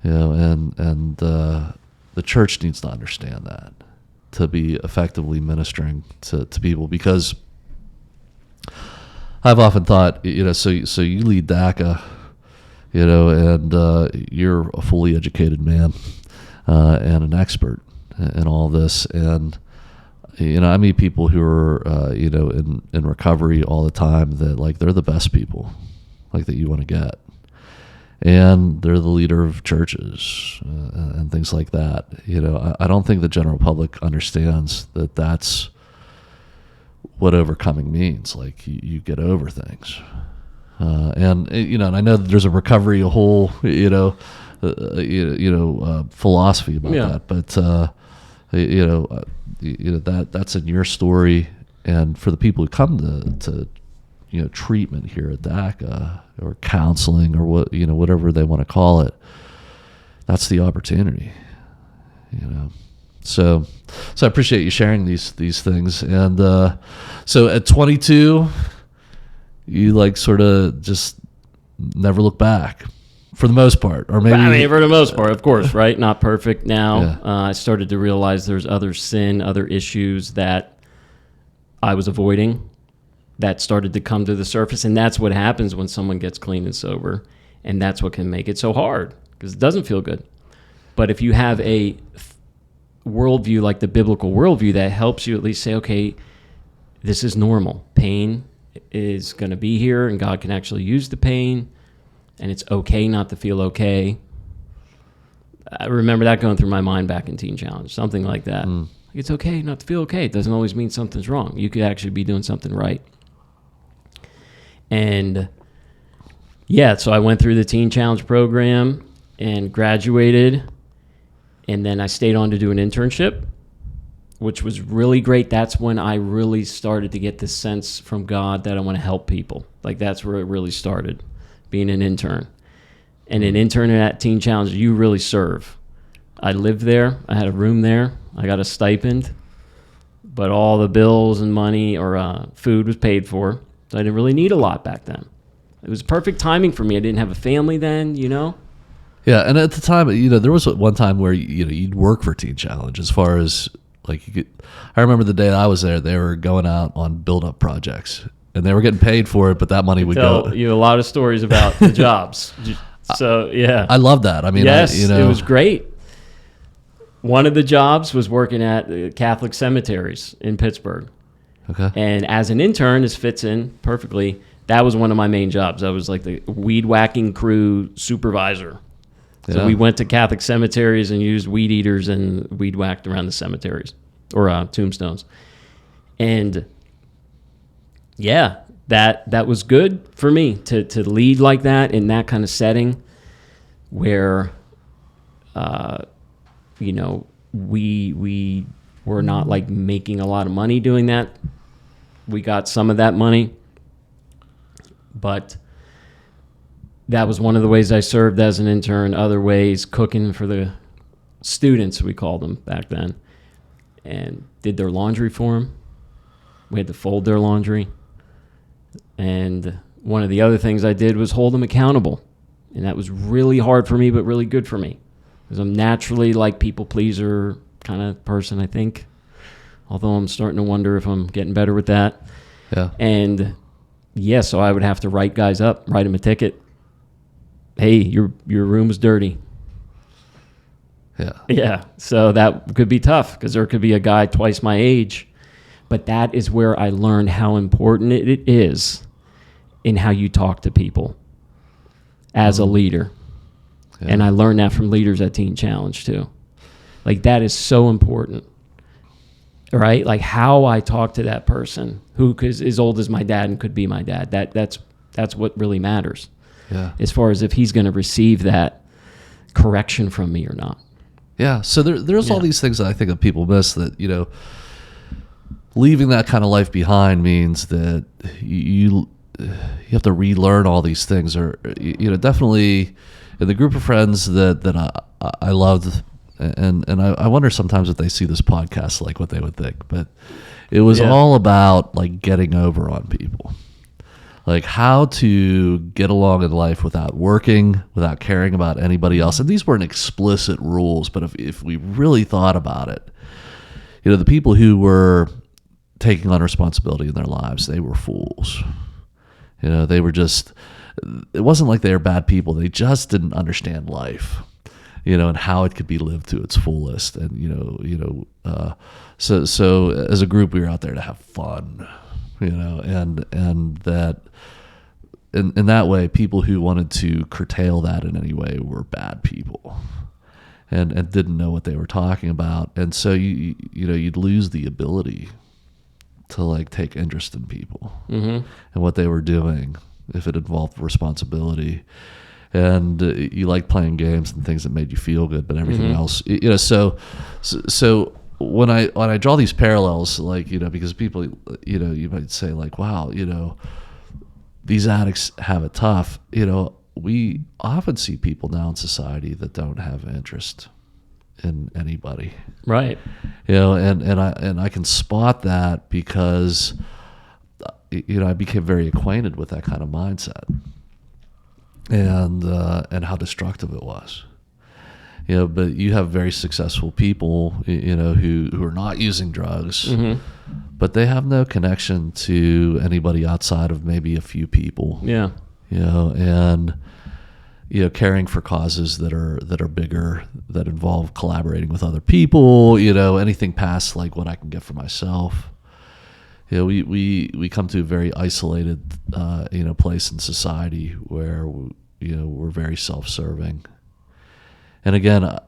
And the church needs to understand that, to be effectively ministering to people. Because I've often thought, so you lead DACA, and you're a fully educated man, and an expert in all this, and I meet people who are in recovery all the time, that, like, they're the best people, like, that you want to get, and they're the leader of churches and things like that. I don't think the general public understands that that's what overcoming means. Like, you get over things, and I know that there's a recovery, a whole philosophy about that, but that's in your story, and for the people who come to treatment here at DACA or counseling or whatever they want to call it, that's the opportunity. So I appreciate you sharing these things. And so at 22, you sort of just never look back for the most part, or maybe for the most part, of course, right? Not perfect now. Yeah. I started to realize there's other issues that I was avoiding that started to come to the surface. And that's what happens when someone gets clean and sober. And that's what can make it so hard, because it doesn't feel good. But if you have a worldview like the biblical worldview that helps you at least say, okay, this is normal. Pain is going to be here, and God can actually use the pain, and it's okay not to feel okay. I remember that going through my mind back in Teen Challenge, something like that. It's okay not to feel okay. It doesn't always mean something's wrong. You could actually be doing something right. And yeah, so I went through the Teen Challenge program and graduated, and then I stayed on to do an internship, which was really great. That's when I really started to get this sense from God that I want to help people. That's where it really started, being an intern. And an intern at Teen Challenge, you really serve. I lived there. I had a room there. I got a stipend, but all the bills and money or food was paid for. So I didn't really need a lot back then. It was perfect timing for me. I didn't have a family then, Yeah, and at the time, there was one time where you'd work for Teen Challenge. As far as I remember the day I was there, they were going out on build-up projects, and they were getting paid for it, but that money would go. Tell you a lot of stories about the jobs. So yeah, I love that. I mean, yes, it was great. One of the jobs was working at Catholic cemeteries in Pittsburgh. Okay. And as an intern, this fits in perfectly. That was one of my main jobs. I was like the weed whacking crew supervisor. So we went to Catholic cemeteries and used weed eaters and weed whacked around the cemeteries or tombstones. And yeah, that was good for me to lead like that in that kind of setting where, we were not making a lot of money doing that. We got some of that money, but that was one of the ways I served as an intern. Other ways, cooking for the students, we called them back then, and did their laundry for them. We had to fold their laundry. And one of the other things I did was hold them accountable. And that was really hard for me, but really good for me. Because I'm naturally people pleaser kind of person, I think. Although I'm starting to wonder if I'm getting better with that. Yeah. And yeah, so I would have to write guys up, write them a ticket. Hey, your room is dirty. Yeah. Yeah. So that could be tough because there could be a guy twice my age. But that is where I learned how important it is in how you talk to people as a leader. Yeah. And I learned that from leaders at Teen Challenge too. That is so important. Right? How I talk to that person who is as old as my dad and could be my dad. That's what really matters. Yeah. As far as if he's going to receive that correction from me or not. Yeah. So there's all these things that I think that people miss that, leaving that kind of life behind means that you have to relearn all these things, or definitely in the group of friends that I loved, and I wonder sometimes if they see this podcast what they would think, but it was all about getting over on people, how to get along in life without working, without caring about anybody else. And these weren't explicit rules, but if we really thought about it, the people who were taking on responsibility in their lives, they were fools. They were just, it wasn't like they were bad people. They just didn't understand life, and how it could be lived to its fullest. And, so as a group, we were out there to have fun, and that, in that way, people who wanted to curtail that in any way were bad people and didn't know what they were talking about. And so you'd lose the ability to take interest in people and what they were doing if it involved responsibility, and you like playing games and things that made you feel good, but everything else, so when I draw these parallels, like, because people, you might say like, wow, these addicts have it tough. We often see people now in society that don't have interest in anybody. Right. And I can spot that because, I became very acquainted with that kind of mindset and how destructive it was. But you have very successful people, who are not using drugs, Mm-hmm. but they have no connection to anybody outside of maybe a few people. Yeah. And caring for causes that are bigger, that involve collaborating with other people. Anything past like what I can get for myself. We come to a very isolated, place in society where we're very self-serving. And again, I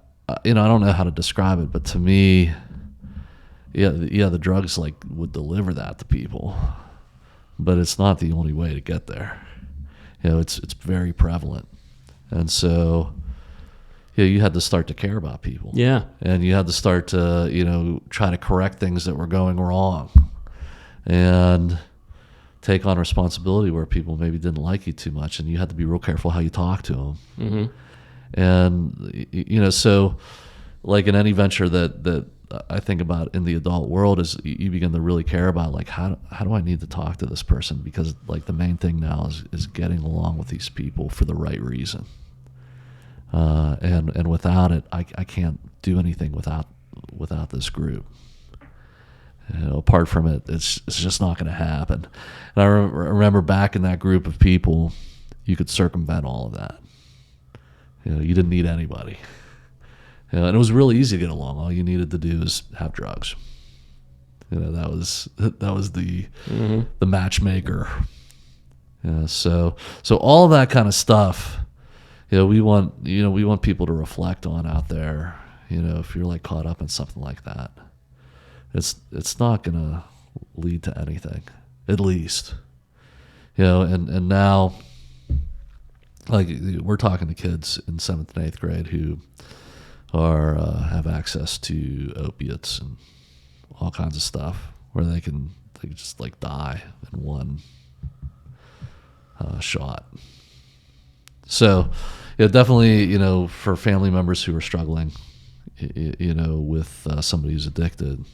don't know how to describe it, but to me, the drugs like would deliver that to people, but it's not the only way to get there. It's very prevalent, and so you had to start to care about people. Yeah. And you had to start to try to correct things that were going wrong, and take on responsibility where people maybe didn't like you too much, and you had to be real careful how you talk to them. Mm-hmm. And so like in any venture that I think about in the adult world is you begin to really care about like how do I need to talk to this person, because like the main thing now is getting along with these people for the right reason, and without it I can't do anything without this group. Apart from it, it's just not going to happen. And I remember back in that group of people, you could circumvent all of that. You didn't need anybody. And it was really easy to get along. All you needed to do is have drugs. That was the Mm-hmm. the matchmaker. So all of that kind of stuff, we want people to reflect on out there. If you're like caught up in something like that, it's not gonna lead to anything, at least. And now, like, we're talking to kids in 7th and 8th grade who are have access to opiates and all kinds of stuff, where they can just like die in one shot. So definitely for family members who are struggling with somebody who's addicted,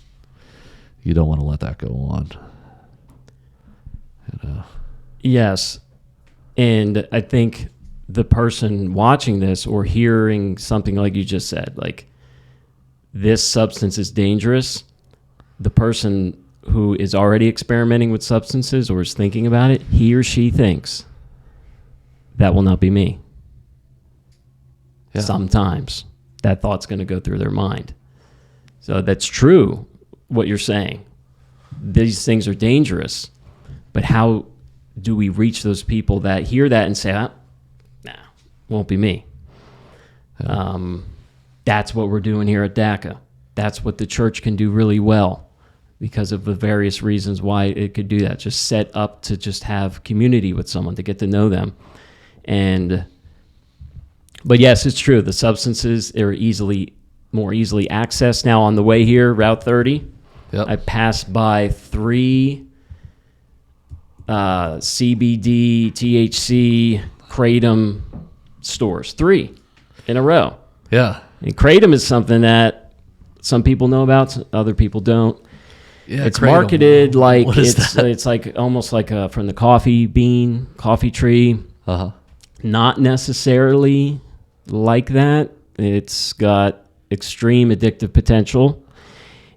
you don't want to let that go on. Yes. And I think the person watching this or hearing something like you just said, like, this substance is dangerous, the person who is already experimenting with substances or is thinking about it, he or she thinks, that will not be me. Yeah. Sometimes that thought's going to go through their mind. So that's true, what you're saying. These things are dangerous, but how do we reach those people that hear that and say, won't be me? That's what we're doing here at DACA. That's what the church can do really well because of the various reasons why it could do that. Just set up to just have community with someone, to get to know them. But yes, it's true. The substances are more easily accessed. Now on the way here, Route 30, yep. I passed by 3 CBD, THC, Kratom stores, 3 in a row. Yeah. And Kratom is something that some people know about, other people don't. Yeah, it's Kratom. Marketed like it's like almost like from the coffee tree. Uh-huh. Not necessarily like that. It's got extreme addictive potential.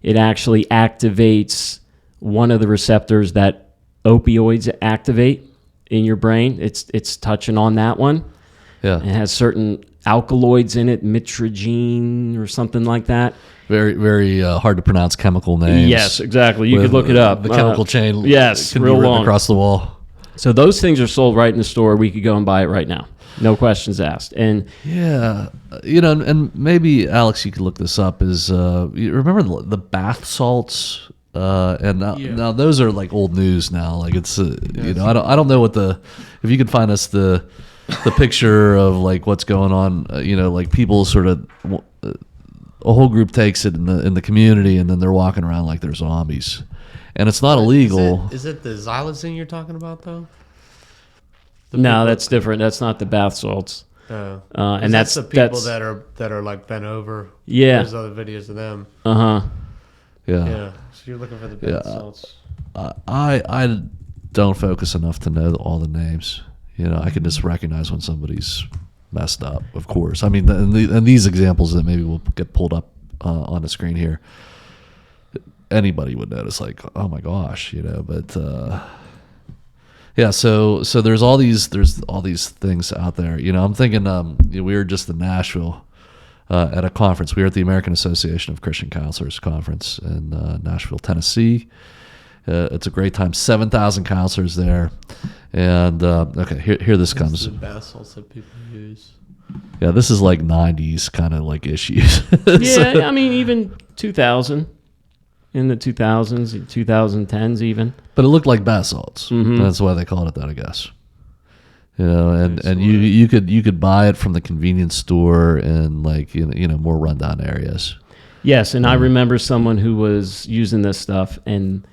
It actually activates one of the receptors that opioids activate in your brain. It's touching on that one. Yeah. It has certain alkaloids in it, mitragine or something like that. Very, very hard to pronounce chemical names. Yes, exactly. You could look it up. The chemical chain yes, can real be written long. across the wall. So those things are sold right in the store. We could go and buy it right now. No questions asked. And yeah, and maybe, Alex, you could look this up, is you remember the bath salts? And now those are like old news now. Like it's I don't know what if you could find us the picture of like what's going on, like people sort of a whole group takes it in the community, and then they're walking around like they're zombies, and it's not illegal. Is it the xylazine you're talking about though? No, that's different. That's not the bath salts. And that's the people that are like bent over. Yeah. There's other videos of them. Yeah. Yeah. So you're looking for the bath salts. I don't focus enough to know all the names. I can just recognize when somebody's messed up, of course. I mean, and these examples that maybe will get pulled up on the screen here, anybody would notice, like, oh my gosh, but yeah, so there's all these things out there. I'm thinking we were just in Nashville at a conference. We were at the American Association of Christian Counselors conference in Nashville, Tennessee. It's a great time. 7,000 counselors there, and okay, here this comes. The bath salts that people use. Yeah, this is like 90s kind of like issues. Yeah, I mean even 2000, in the 2000s, 2010s even. But it looked like bath salts. Mm-hmm. That's why they called it that, I guess. And you could buy it from the convenience store in like more rundown areas. Yes, and I remember someone who was using this stuff, and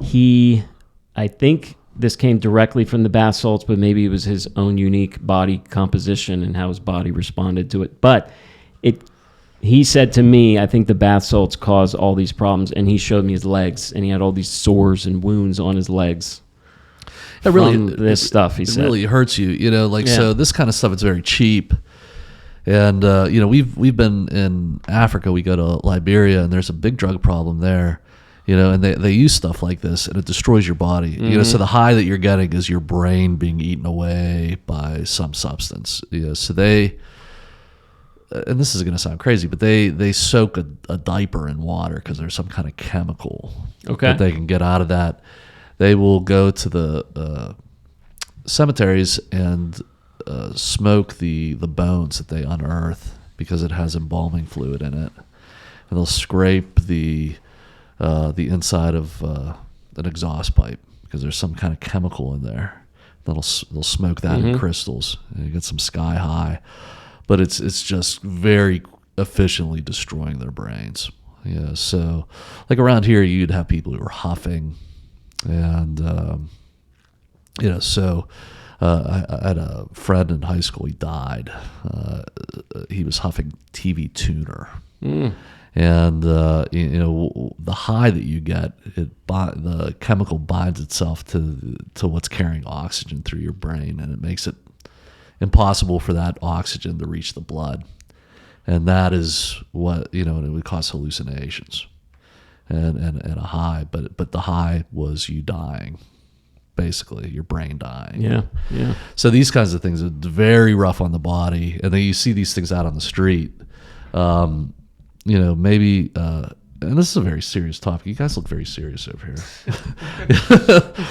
I think this came directly from the bath salts, but maybe it was his own unique body composition and how his body responded to it. But he said to me, I think the bath salts cause all these problems, and he showed me his legs, and he had all these sores and wounds on his legs. It really hurts you, So this kind of stuff, it's very cheap. And we've been in Africa. We go to Liberia, and there's a big drug problem there. And they use stuff like this, and it destroys your body. Mm-hmm. So the high that you're getting is your brain being eaten away by some substance. So they, and this is going to sound crazy, but they soak a diaper in water because there's some kind of chemical that they can get out of that. They will go to the cemeteries and smoke the bones that they unearth because it has embalming fluid in it, and they'll scrape the inside of an exhaust pipe because there's some kind of chemical in there. They'll smoke that in crystals, and you get some sky high, but it's just very efficiently destroying their brains. So like around here, you'd have people who are huffing, and so I had a friend in high school. He died. He was huffing TV tuner. And the high that you get, the chemical binds itself to what's carrying oxygen through your brain, and it makes it impossible for that oxygen to reach the blood, and that is what and it would cause hallucinations and a high. But the high was you dying, basically your brain dying. Yeah. So these kinds of things are very rough on the body, and then you see these things out on the street. Maybe, and this is a very serious topic. You guys look very serious over here.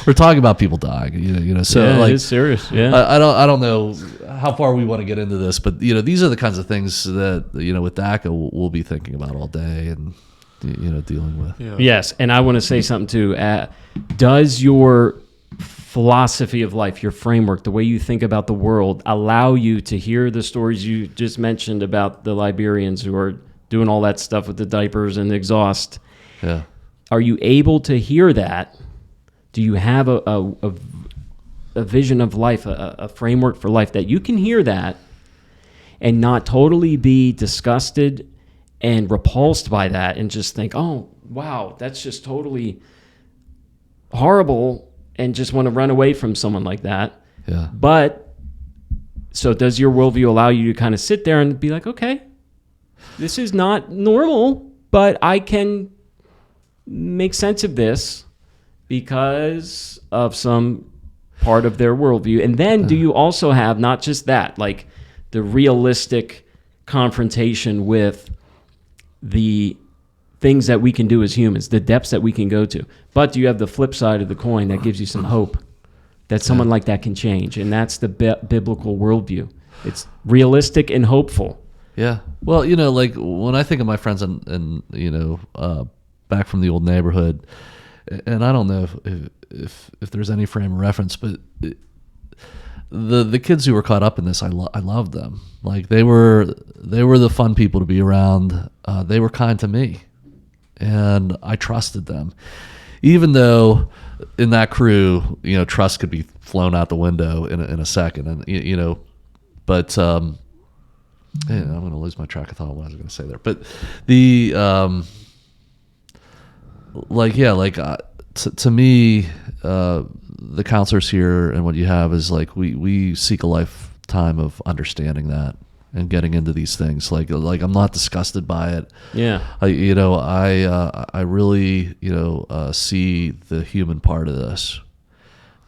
We're talking about people dying, So it is serious. Yeah, I don't know how far we want to get into this, but these are the kinds of things that with DACA we'll be thinking about all day and dealing with. Yeah. Yes, and I want to say something too. Does your philosophy of life, your framework, the way you think about the world, allow you to hear the stories you just mentioned about the Liberians who are doing all that stuff with the diapers and the exhaust? Yeah. Are you able to hear that? Do you have a vision of life, a framework for life that you can hear that and not totally be disgusted and repulsed by that and just think, oh, wow, that's just totally horrible, and just want to run away from someone like that? Yeah. But so does your worldview allow you to kind of sit there and be like, okay, this is not normal, but I can make sense of this because of some part of their worldview? And then do you also have not just that, like the realistic confrontation with the things that we can do as humans, the depths that we can go to, but do you have the flip side of the coin that gives you some hope that someone like that can change? And that's the biblical worldview. It's realistic and hopeful. Yeah. Well, like when I think of my friends and back from the old neighborhood, and I don't know if there's any frame of reference, but the kids who were caught up in this, I loved them. Like they were the fun people to be around. They were kind to me, and I trusted them, even though in that crew, trust could be flown out the window in a second, and but I'm going to lose my track of thought what I was going to say there. But the to me, the counselors here and what you have is like we seek a lifetime of understanding that and getting into these things. Like I'm not disgusted by it. Yeah. I really see the human part of this.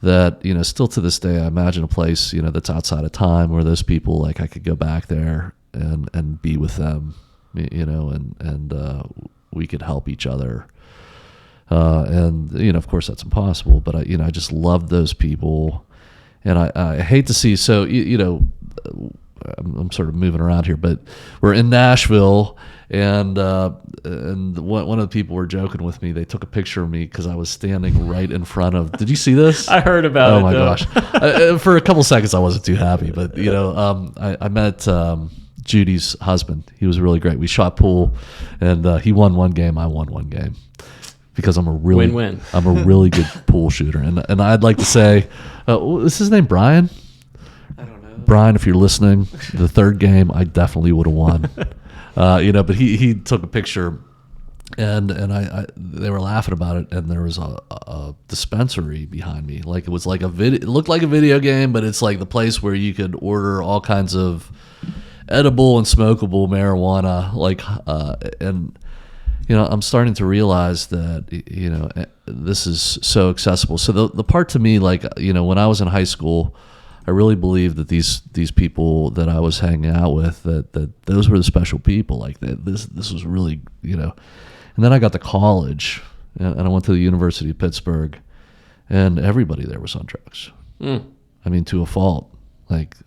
That still to this day, I imagine a place that's outside of time where those people, like I could go back there and be with them, and we could help each other. And of course that's impossible, but I just love those people, and I hate to see. So I'm sort of moving around here, but we're in Nashville, and one of the people were joking with me. They took a picture of me because I was standing right in front of. Did you see this? I heard about it. Oh my gosh! For a couple seconds, I wasn't too happy, but I met Judy's husband. He was really great. We shot pool, and he won one game. I won one game. Because I'm a really win-win. I'm a really good pool shooter, and I'd like to say, is his name Brian? I don't know. Brian, if you're listening, the third game I definitely would have won. But he took a picture, and I they were laughing about it, and there was a dispensary behind me, like it was like it looked like a video game, but it's like the place where you could order all kinds of edible and smokable marijuana, and. I'm starting to realize that, this is so accessible. So the part to me, when I was in high school, I really believed that these people that I was hanging out with, that those were the special people. Like that, this was really, And then I got to college, and I went to the University of Pittsburgh, and everybody there was on drugs. I mean, to a fault. Like,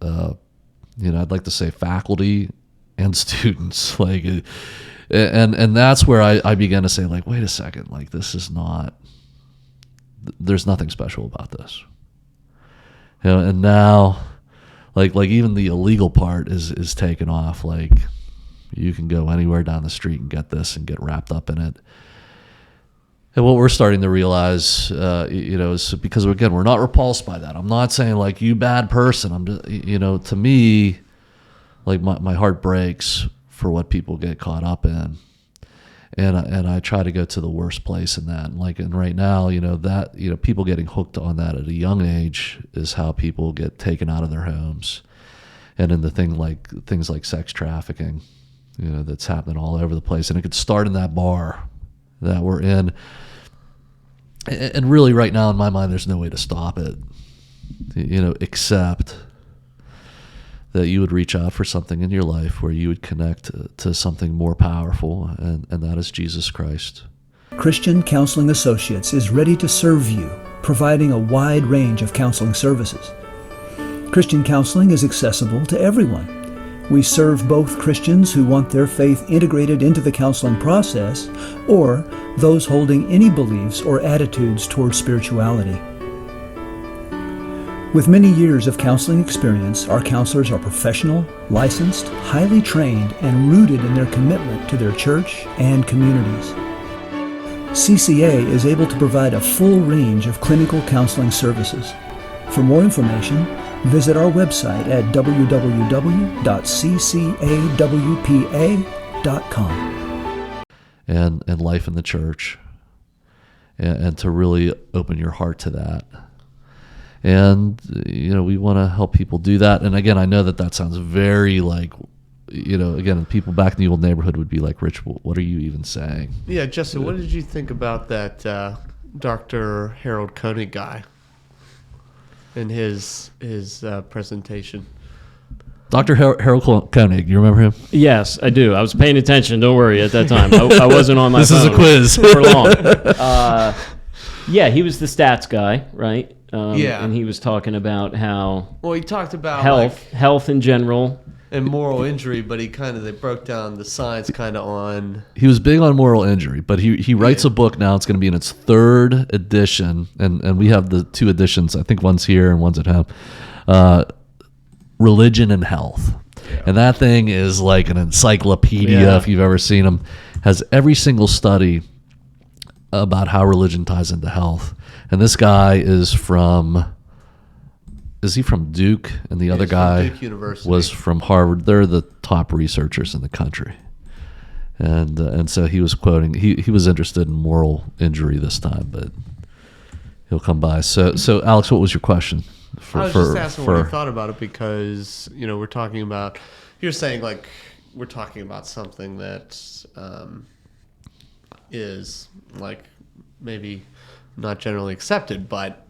I'd like to say faculty and students, And that's where I began to say, wait a second, this is not, there's nothing special about this. And now, even the illegal part is taken off. You can go anywhere down the street and get this and get wrapped up in it. And what we're starting to realize, is because, again, we're not repulsed by that. I'm not saying, you bad person. I'm just, to me, my heart breaks for what people get caught up in, and I try to go to the worst place in that. And right now, that people getting hooked on that at a young age is how people get taken out of their homes, and in the things like sex trafficking, that's happening all over the place. And it could start in that bar that we're in, and really right now in my mind, there's no way to stop it, except that you would reach out for something in your life where you would connect to something more powerful, and that is Jesus Christ. Christian Counseling Associates is ready to serve you, providing a wide range of counseling services. Christian counseling is accessible to everyone. We serve both Christians who want their faith integrated into the counseling process, or those holding any beliefs or attitudes toward spirituality. With many years of counseling experience, our counselors are professional, licensed, highly trained, and rooted in their commitment to their church and communities. CCA is able to provide a full range of clinical counseling services. For more information, visit our website at www.ccawpa.com. And life in the church, and to really open your heart to that. And, we want to help people do that. And again, I know that sounds very again, people back in the old neighborhood would be like, Rich, what are you even saying? Yeah, Justin, what did you think about that Dr. Harold Koenig guy in his presentation? Dr. Harold Koenig, you remember him? Yes, I do. I was paying attention. Don't worry at that time. I wasn't on my This phone is a quiz. for long. Yeah, he was the stats guy, right? Yeah. And he was talking about how Well, he talked about health in general and moral injury, but they broke down the science kind of on. He was big on moral injury, but he writes a book now. It's going to be in its 3rd edition, and we have the 2 editions. I think one's here and one's at home. Religion and Health. Yeah. And that thing is like an encyclopedia, if you've ever seen them. Has every single study about how religion ties into health. And this guy is from Duke? And the other guy was from Harvard. They're the top researchers in the country. And so he was quoting, he was interested in moral injury this time, but he'll come by. So Alex, what was your question? I was just asking what you thought about it, because we're talking about, you're saying like we're talking about something that is like maybe not generally accepted, but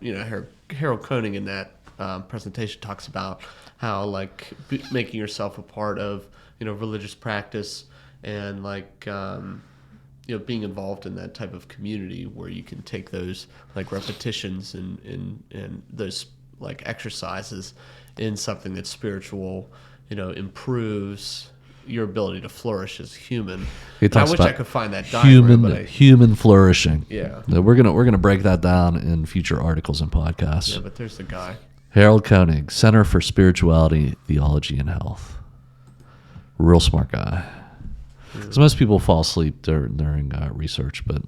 Harold Koenig in that presentation talks about how like making yourself a part of religious practice and like being involved in that type of community where you can take those like repetitions and those like exercises in something that's spiritual, improves your ability to flourish as a human. I wish I could find that diagram. Human flourishing. Yeah. We're gonna break that down in future articles and podcasts. Yeah, but there's the guy. Harold Koenig, Center for Spirituality, Theology, and Health. Real smart guy. Because most people fall asleep during research, but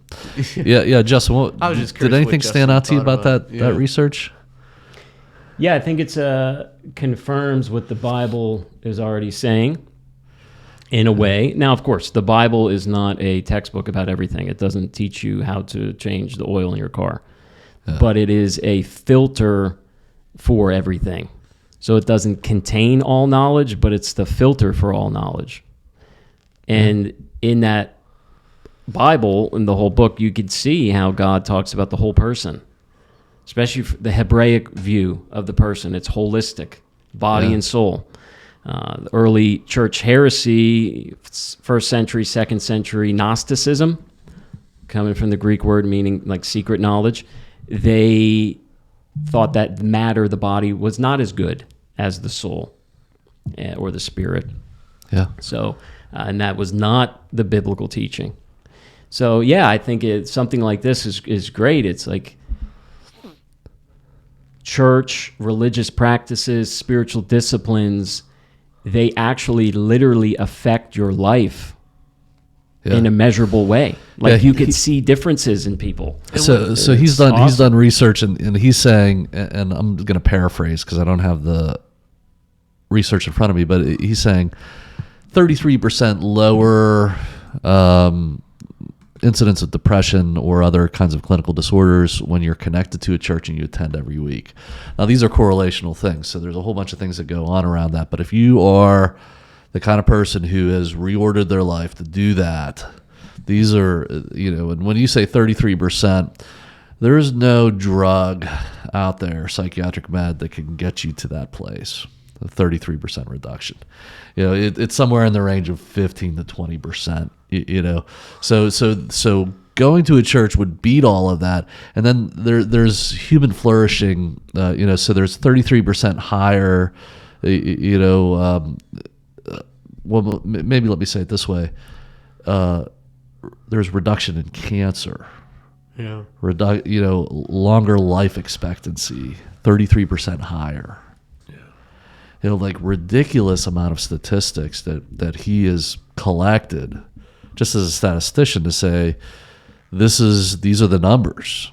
yeah, Justin, I was just did anything stand out to you about that research? Yeah, I think it's confirms what the Bible is already saying in a way. Now, of course, the Bible is not a textbook about everything. It doesn't teach you how to change the oil in your car. Yeah. But it is a filter for everything. So it doesn't contain all knowledge, but it's the filter for all knowledge. And in that Bible, in the whole book, you could see how God talks about the whole person, especially the Hebraic view of the person. It's holistic, body and soul. The early church heresy, 1st century, 2nd century Gnosticism, coming from the Greek word meaning like secret knowledge, they thought that matter, the body, was not as good as the soul or the spirit. Yeah. So, and that was not the biblical teaching. So, yeah, I think something like this is great. It's like church, religious practices, spiritual disciplines, they actually literally affect your life in a measurable way. Like you could see differences in people. So he's done research and he's saying, and I'm going to paraphrase because I don't have the research in front of me, but he's saying 33% lower incidence of depression or other kinds of clinical disorders when you're connected to a church and you attend every week. Now, these are correlational things, so there's a whole bunch of things that go on around that. But if you are the kind of person who has reordered their life to do that, these are, and when you say 33%, there's no drug out there, psychiatric med, that can get you to that place. A 33% reduction. It's somewhere in the range of 15 to 20%. So going to a church would beat all of that. And then there's human flourishing. So there's 33% higher. Well, maybe let me say it this way. There's reduction in cancer. Yeah. Longer life expectancy, 33% higher. Like ridiculous amount of statistics that he has collected just as a statistician to say these are the numbers.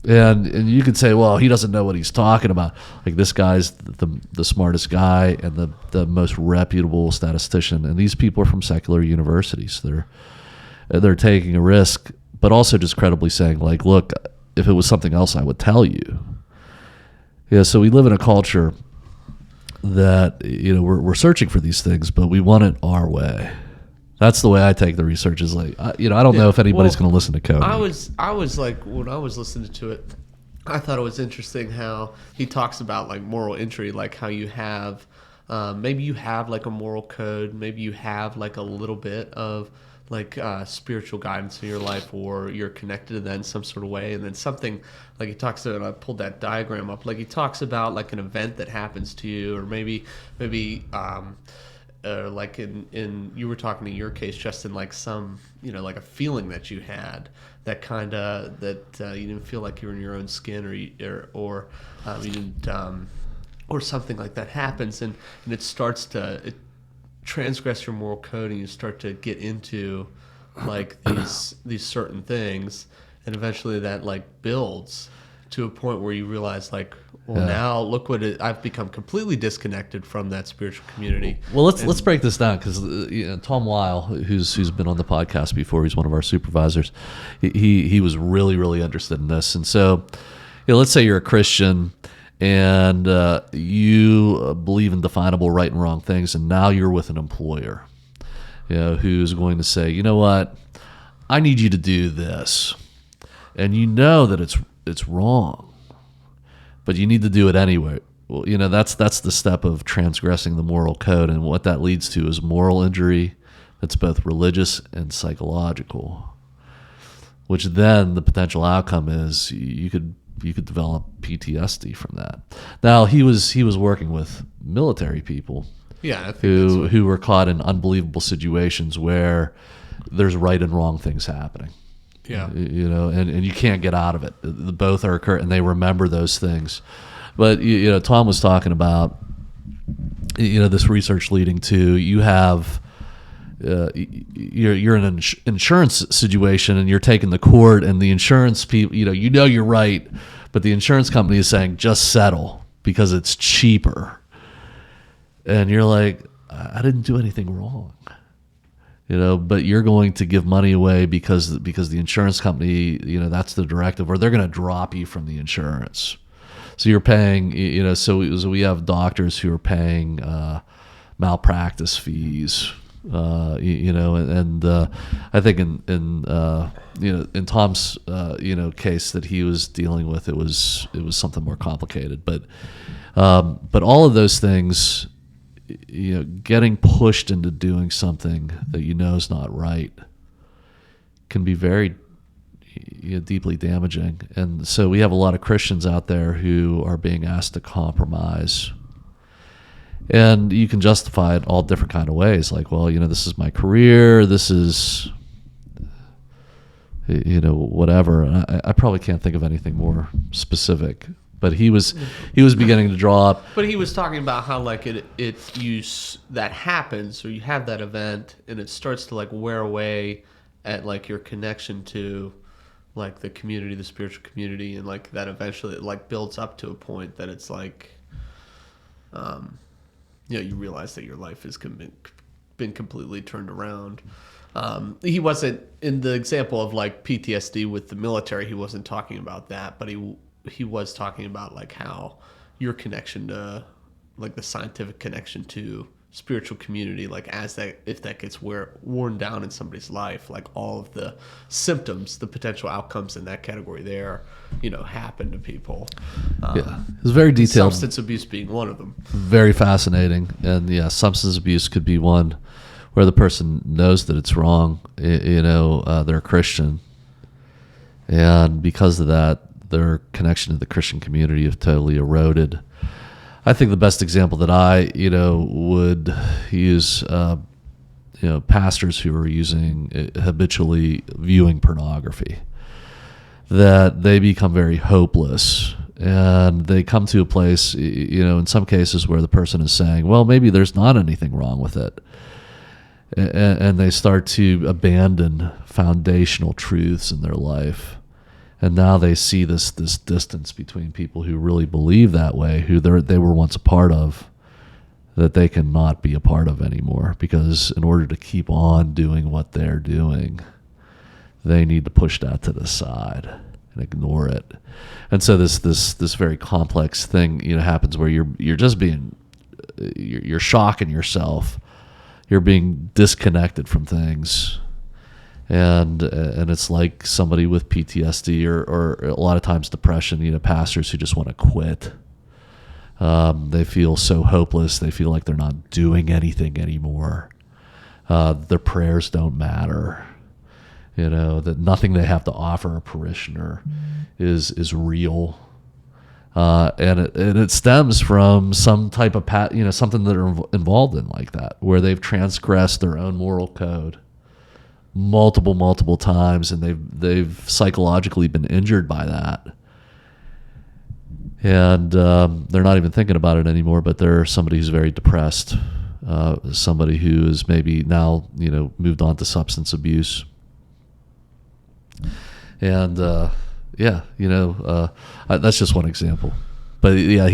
And you could say, well, he doesn't know what he's talking about. Like, this guy's the smartest guy and the most reputable statistician, and these people are from secular universities. They're taking a risk, but also just credibly saying, like, look, if it was something else, I would tell you. Yeah, so we live in a culture that we're searching for these things, but we want it our way. That's the way I take the research. Is like I don't know if anybody's going to listen to Cody. I was like, when I was listening to it, I thought it was interesting how he talks about like moral injury, like how you have maybe you have like a moral code, maybe you have like a little bit of like spiritual guidance in your life, or you're connected to that in some sort of way, and then something like he talks about, I pulled that diagram up, like he talks about like an event that happens to you, or maybe like in you were talking in your case, Justin, like some, like a feeling that you had that kind of you didn't feel like you were in your own skin, or you didn't, or something like that happens, and it starts to transgress your moral code, and you start to get into like these certain things, and eventually that like builds to a point where you realize like, well, now look I've become completely disconnected from that spiritual community. Well, let's break this down, because Tom Weil, who's been on the podcast before, he's one of our supervisors. He was really interested in this, and so let's say you're a Christian and you believe in definable right and wrong things, and now you're with an employer, who's going to say, you know what, I need you to do this, and you know that it's wrong, but you need to do it anyway. Well, that's the step of transgressing the moral code, and what that leads to is moral injury that's both religious and psychological, which then the potential outcome is you could develop PTSD from that. Now, he was working with military people, I think who were caught in unbelievable situations where there's right and wrong things happening. Yeah. And you can't get out of it. Both are occurring, and they remember those things. But Tom was talking about this research leading to, you have you're in an insurance situation, and you're taking the court, and the insurance people, you're right, but the insurance company is saying just settle because it's cheaper, and you're like, I didn't do anything wrong. But you're going to give money away because the insurance company, that's the directive, or they're going to drop you from the insurance. So you're paying, so we have doctors who are paying malpractice fees, and I think in Tom's case that he was dealing with, it was something more complicated. But all of those things, getting pushed into doing something that is not right can be very deeply damaging. And so we have a lot of Christians out there who are being asked to compromise, and you can justify it all different kind of ways, like, well, this is my career, this is whatever. And I probably can't think of anything more specific. But he was beginning to draw up. But he was talking about how like that happens, or you have that event, and it starts to like wear away at like your connection to like the community, the spiritual community, and like that eventually it like builds up to a point that it's like, you realize that your life has been completely turned around. He wasn't, in the example of like PTSD with the military, he wasn't talking about that, but he was talking about like how your connection to like the scientific connection to spiritual community, like if that gets worn down in somebody's life, like all of the symptoms, the potential outcomes in that category there, happen to people. It was very detailed. Substance abuse being one of them. Very fascinating. And substance abuse could be one where the person knows that it's wrong. They're a Christian, and because of that, their connection to the Christian community have totally eroded. I think the best example that I, would use, pastors who are habitually viewing pornography, that they become very hopeless, and they come to a place, in some cases where the person is saying, well, maybe there's not anything wrong with it. And they start to abandon foundational truths in their life. And now they see this distance between people who really believe that way, who they were once a part of, that they cannot be a part of anymore, because in order to keep on doing what they're doing, they need to push that to the side and ignore it. And so this very complex thing happens where you're just you're shocking yourself, you're being disconnected from things. And it's like somebody with PTSD or a lot of times depression, pastors who just want to quit. They feel so hopeless. They feel like they're not doing anything anymore. Their prayers don't matter. That nothing they have to offer a parishioner is real. and it stems from some type of something that they're involved in like that, where they've transgressed their own moral code multiple times, and they've psychologically been injured by that, and they're not even thinking about it anymore. But they're somebody who's very depressed, somebody who is maybe now moved on to substance abuse, and that's just one example. But yeah,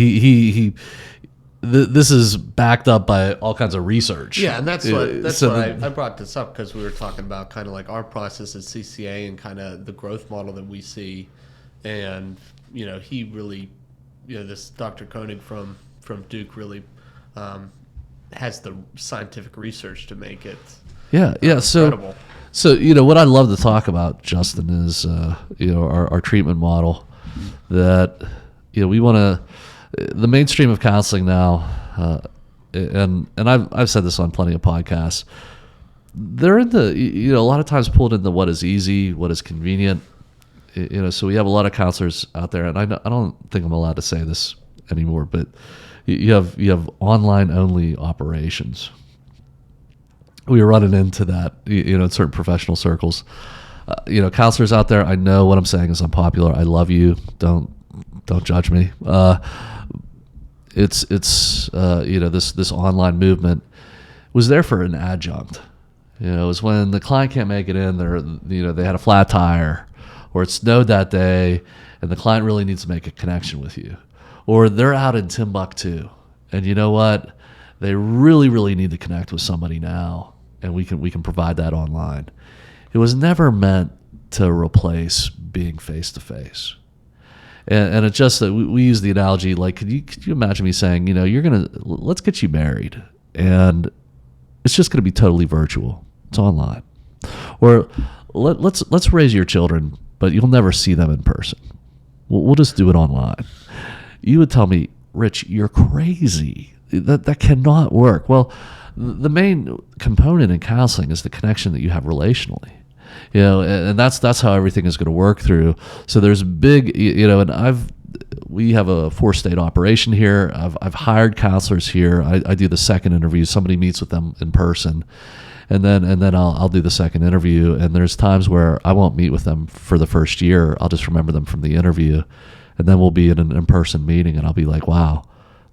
this is backed up by all kinds of research. Yeah, and that's why I brought this up, because we were talking about kind of like our process at CCA and kind of the growth model that we see, and he really, this Dr. Koenig from Duke really has the scientific research to make it. Yeah. Incredible. So what I love to talk about, Justin, is our treatment model. That we want to. The mainstream of counseling now, and I've said this on plenty of podcasts, they're into a lot of times pulled into what is easy, what is convenient. So we have a lot of counselors out there, and I don't think I'm allowed to say this anymore, but you have online only operations. We were running into that, in certain professional circles. Counselors out there, I know what I'm saying is unpopular. I love you. Don't judge me. It's this online movement was there for an adjunct. It was when the client can't make it in, they had a flat tire, or it snowed that day, and the client really needs to make a connection with you, or they're out in Timbuktu, and you know what, they really need to connect with somebody now, and we can provide that online. It was never meant to replace being face to face. And it's just that we use the analogy, like, could you imagine me saying, let's get you married, and it's just going to be totally virtual. It's online. Or let's raise your children, but you'll never see them in person. We'll just do it online. You would tell me, Rich, you're crazy. That cannot work. Well, the main component in counseling is the connection that you have relationally. And that's how everything is going to work through. So there's big, and we have a 4-state operation here. I've hired counselors here. I do the second interview. Somebody meets with them in person, and then I'll do the second interview. And there's times where I won't meet with them for the first year. I'll just remember them from the interview, and then we'll be in an in-person meeting, and I'll be like, wow,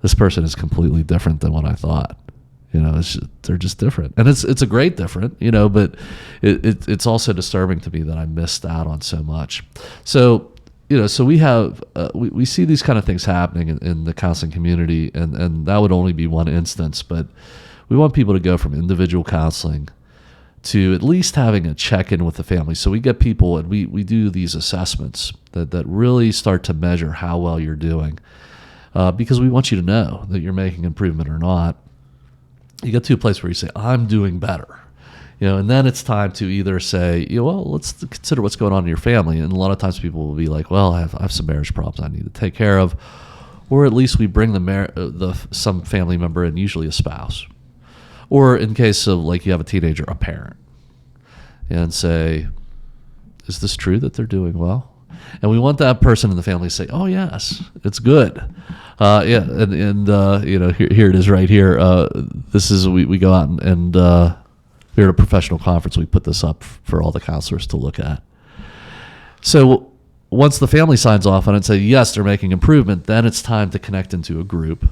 this person is completely different than what I thought. They're just different, and it's a great different, but it's also disturbing to me that I missed out on so much. So, so we have we see these kind of things happening in the counseling community, and that would only be one instance, but we want people to go from individual counseling to at least having a check-in with the family. So we get people, and we do these assessments that really start to measure how well you're doing, because we want you to know that you're making improvement or not. You get to a place where you say, I'm doing better, and then it's time to either say, well, let's consider what's going on in your family. And a lot of times people will be like, well, I have some marriage problems I need to take care of. Or at least we bring some family member in, usually a spouse. Or in case of, like, you have a teenager, a parent, and say, is this true that they're doing well? And we want that person in the family to say, oh, yes, it's good. Here it is right here. This is, we go out and here at a professional conference, we put this up for all the counselors to look at. So once the family signs off on it and say, yes, they're making improvement, then it's time to connect into a group.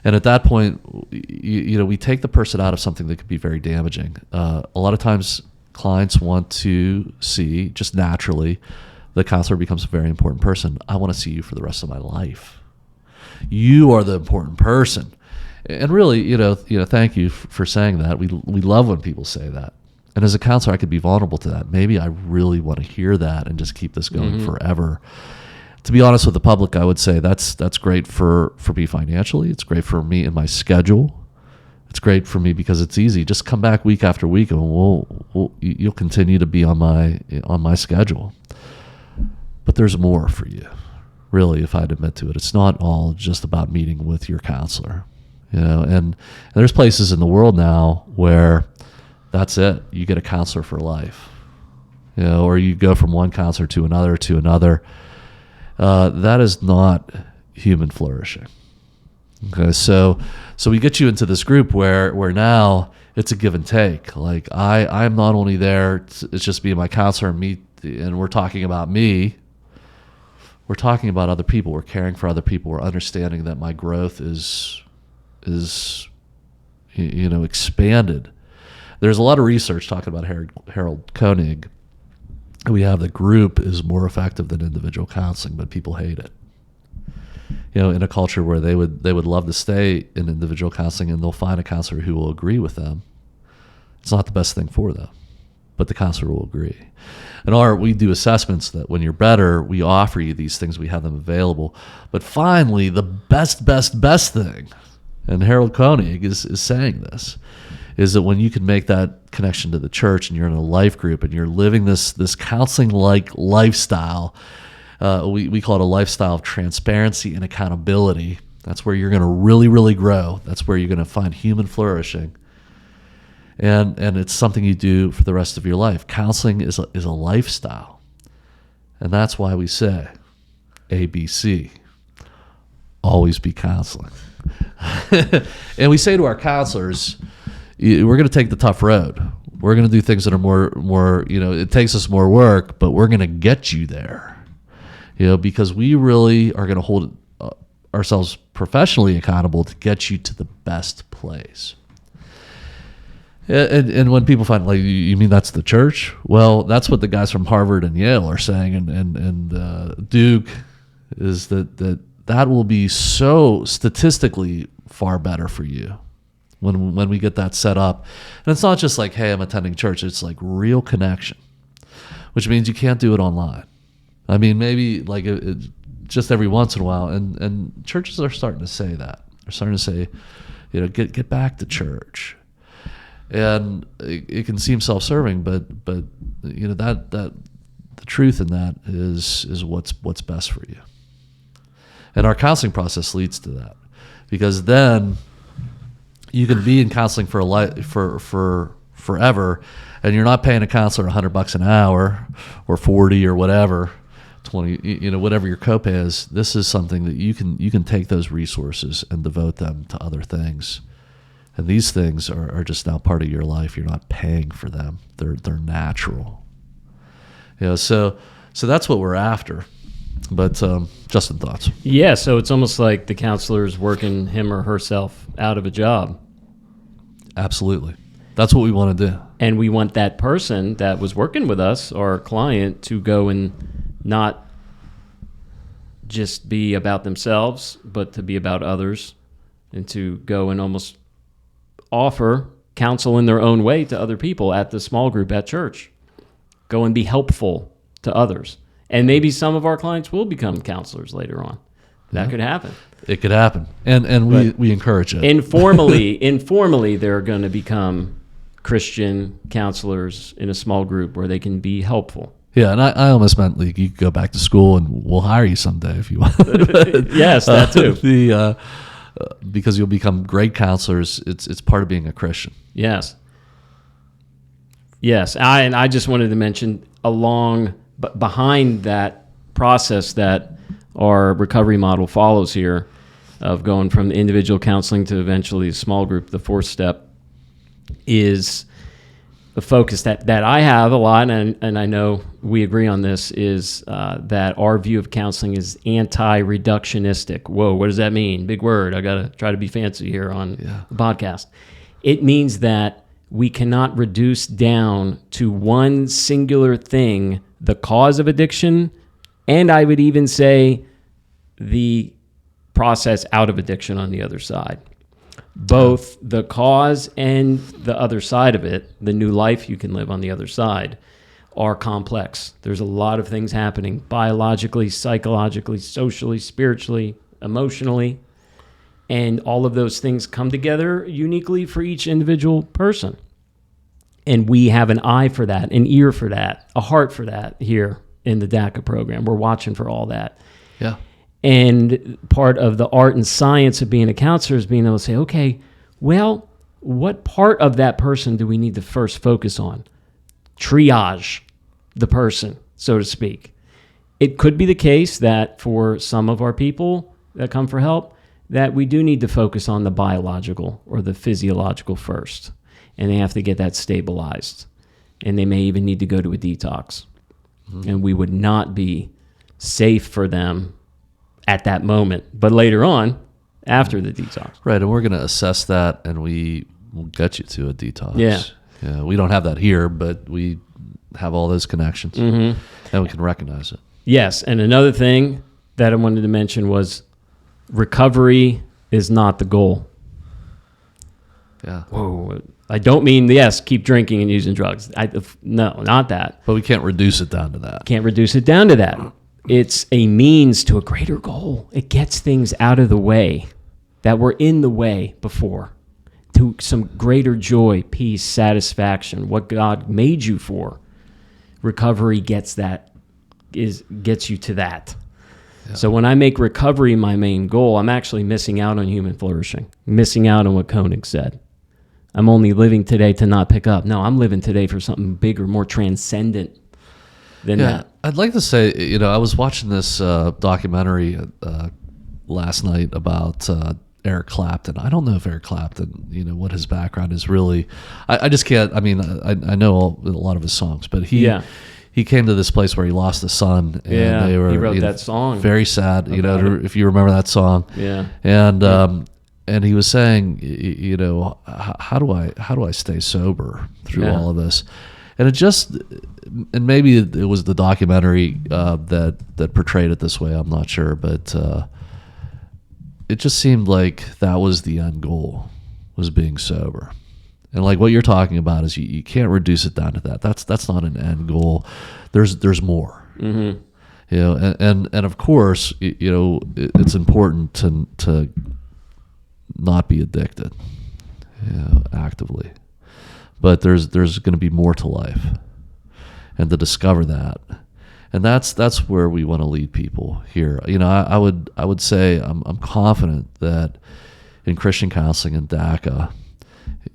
And at that point, we take the person out of something that could be very damaging. A lot of times clients want to see, just naturally, the counselor becomes a very important person. I want to see you for the rest of my life. You are the important person. And really, thank you for saying that. We love when people say that. And as a counselor, I could be vulnerable to that. Maybe I really want to hear that and just keep this going forever. To be honest with the public, I would say that's great for me financially. It's great for me in my schedule. It's great for me because it's easy. Just come back week after week, and you'll continue to be on my schedule. But there's more for you, really, if I'd admit to it. It's not all just about meeting with your counselor, and there's places in the world now where that's it. You get a counselor for life, or you go from one counselor to another. That is not human flourishing. Okay, so we get you into this group where now it's a give and take. Like I'm not only there, it's just being my counselor and me, and we're talking about me. We're talking about other people. We're caring for other people. We're understanding that my growth is expanded. There's a lot of research talking about Harold Koenig. We have the group is more effective than individual counseling, but people hate it. In a culture where they would love to stay in individual counseling, and they'll find a counselor who will agree with them. It's not the best thing for them, but the counselor will agree. And we do assessments that when you're better, we offer you these things, we have them available. But finally, the best thing, and Harold Koenig is saying this, is that when you can make that connection to the church and you're in a life group and you're living this counseling-like lifestyle, we call it a lifestyle of transparency and accountability. That's where you're going to really, really grow. That's where you're going to find human flourishing. And it's something you do for the rest of your life. Counseling is a lifestyle. And that's why we say, ABC, always be counseling. And we say to our counselors, we're going to take the tough road. We're going to do things that are more, it takes us more work, but we're going to get you there. Because we really are going to hold ourselves professionally accountable to get you to the best place. And when people find, like, you mean that's the church? Well, that's what the guys from Harvard and Yale are saying, and Duke, is that will be so statistically far better for you when we get that set up. And it's not just like, hey, I'm attending church. It's like real connection, which means you can't do it online. I mean, maybe like just every once in a while, and churches are starting to say that. They're starting to say, get back to church. And it can seem self-serving, but that the truth in that is what's best for you. And our counseling process leads to that, because then you can be in counseling for forever, and you're not paying a counselor $100 an hour or 40 or whatever, 20, whatever your copay is. This is something that you can take those resources and devote them to other things. And these things are just now part of your life. You're not paying for them. They're natural. So that's what we're after. But Justin, thoughts? Yeah, so it's almost like the counselor's working him or herself out of a job. Absolutely. That's what we want to do. And we want that person that was working with us, our client, to go and not just be about themselves, but to be about others, and to go and almost offer counsel in their own way to other people at the small group at church. Go and be helpful to others. And maybe some of our clients will become counselors later on. That could happen. It could happen. And we encourage it. Informally, they're going to become Christian counselors in a small group where they can be helpful. Yeah, and I almost meant like you could go back to school and we'll hire you someday if you want. Yes, that too. Because you'll become great counselors. It's part of being a Christian. Yes. I just wanted to mention behind that process that our recovery model follows here, of going from individual counseling to eventually a small group, the fourth step, is the focus that I have a lot, and I know we agree on this, is that our view of counseling is anti-reductionistic. Whoa, what does that mean? Big word. I got to try to be fancy here on the podcast. It means that we cannot reduce down to one singular thing the cause of addiction, and I would even say the process out of addiction on the other side. Both the cause and the other side of it, the new life you can live on the other side, are complex. There's a lot of things happening biologically, psychologically, socially, spiritually, emotionally, and all of those things come together uniquely for each individual person. And we have an eye for that, an ear for that, a heart for that here in the DACA program. We're watching for all that. Yeah. And part of the art and science of being a counselor is being able to say, okay, well, what part of that person do we need to first focus on? Triage the person, so to speak. It could be the case that for some of our people, that come for help, that we do need to focus on the biological or the physiological first. And they have to get that stabilized. And they may even need to go to a detox. Mm-hmm. And we would not be safe for them at that moment, but later on, after the detox. Right, and we're going to assess that, and we will get you to a detox. Yeah. We don't have that here, but we have all those connections, Mm-hmm. and we can recognize it. Yes, and another thing that I wanted to mention was recovery is not the goal. Yeah. Whoa. I don't mean, yes, keep drinking and using drugs. No, not that. But we can't reduce it down to that. Can't reduce it down to that. It's a means to a greater goal. It gets things out of the way that were in the way before, to some greater joy, peace, satisfaction, what God made you for. Recovery gets you to that. Yeah. So when I make recovery my main goal, I'm actually missing out on human flourishing, missing out on what Koenig said. I'm only living today to not pick up. No, I'm living today for something bigger, more transcendent than that. I'd like to say, I was watching this documentary last night about Eric Clapton. I don't know if Eric Clapton, what his background is really. I just can't. I mean, I know a lot of his songs, but he came to this place where he lost a son, and he wrote that song. Very sad, if you remember that song. Yeah, and he was saying, how do I stay sober through all of this? And maybe it was the documentary that portrayed it this way. I'm not sure, but it just seemed like that was the end goal, was being sober. And like what you're talking about is you can't reduce it down to that. That's not an end goal. There's more. Mm-hmm. And of course, it's important to not be addicted, actively. But there's going to be more to life, and to discover that, and that's where we want to lead people here. I would say I'm confident that in Christian counseling in DACA,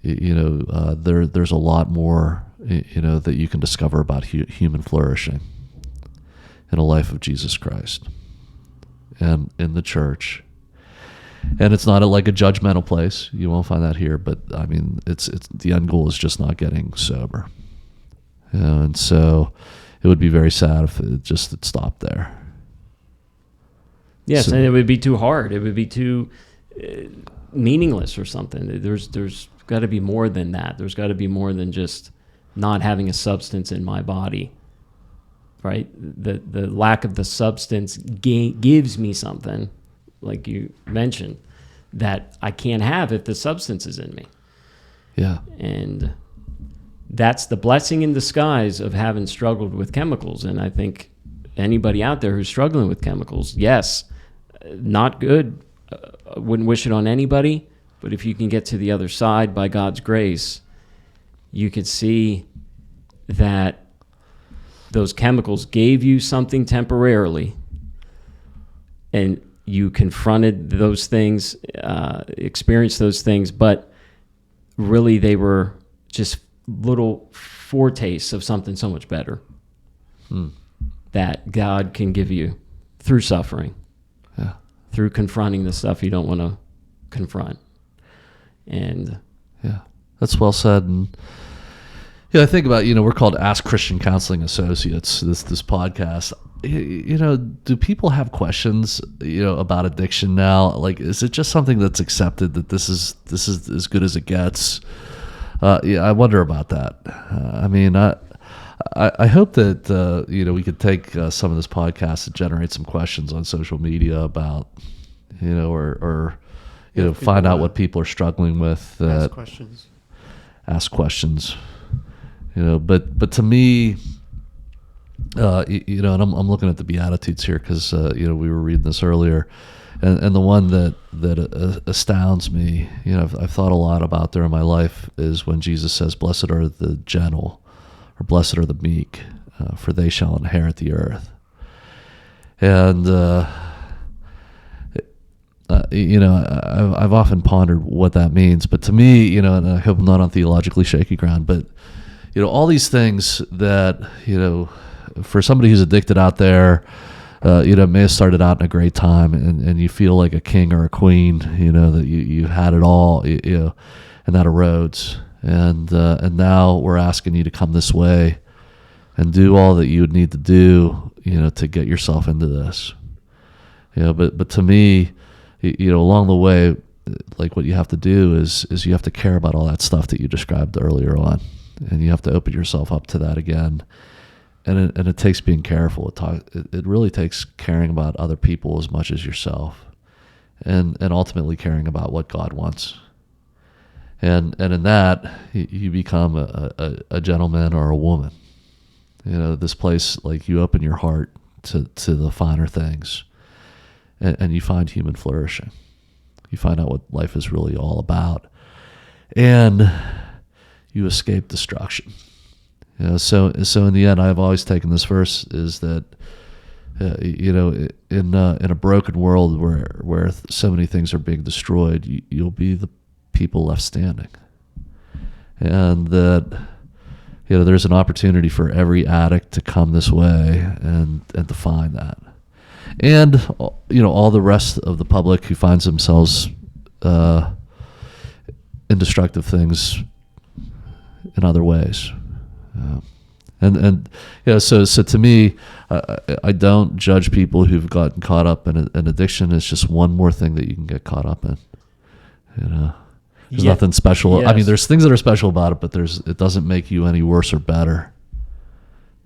there's a lot more that you can discover about human flourishing in a life of Jesus Christ, and in the church. And it's not like a judgmental place. You won't find that here. But I mean, it's the end goal is just not getting sober. And so it would be very sad if it just stopped there. Yes, and it would be too hard. It would be too meaningless or something. There's got to be more than that. There's got to be more than just not having a substance in my body. Right? The lack of the substance gives me something, like you mentioned, that I can't have if the substance is in me. Yeah. And that's the blessing in disguise of having struggled with chemicals. And I think anybody out there who's struggling with chemicals, yes, not good. I wouldn't wish it on anybody. But if you can get to the other side by God's grace, you could see that those chemicals gave you something temporarily, and you confronted those things, experienced those things, but really they were just little foretastes of something so much better that God can give you through suffering, through confronting the stuff you don't want to confront. And that's well said. And I think about, we're called Ask Christian Counseling Associates, this podcast. Do people have questions, about addiction now? Like, is it just something that's accepted that this is as good as it gets? I wonder about that. I hope that, we could take some of this podcast to generate some questions on social media about, or find out what people are struggling with. Ask questions. But to me, and I'm looking at the Beatitudes here because we were reading this earlier, and the one that astounds me, I've thought a lot about there in my life, is when Jesus says, "Blessed are the gentle," or "Blessed are the meek, for they shall inherit the earth." And I've often pondered what that means, but to me, and I hope I'm not on theologically shaky ground, but all these things that, for somebody who's addicted out there, may have started out in a great time, and you feel like a king or a queen, that you had it all, and that erodes. And now we're asking you to come this way and do all that you would need to do, to get yourself into this. But to me, along the way, like what you have to do is you have to care about all that stuff that you described earlier on, and you have to open yourself up to that again. And it takes being careful. It really takes caring about other people as much as yourself, and ultimately caring about what God wants. And in that, you become a gentleman or a woman. This place, like, you open your heart to the finer things, and you find human flourishing. You find out what life is really all about, and you escape destruction. So in the end, I've always taken this verse is that, in a broken world where so many things are being destroyed, you'll be the people left standing, and that there's an opportunity for every addict to come this way and to find that, and all the rest of the public who finds themselves in destructive things in other ways. So to me, I don't judge people who've gotten caught up in an addiction. It's just one more thing that you can get caught up in. There's nothing special. Yes. I mean, there's things that are special about it, but it doesn't make you any worse or better,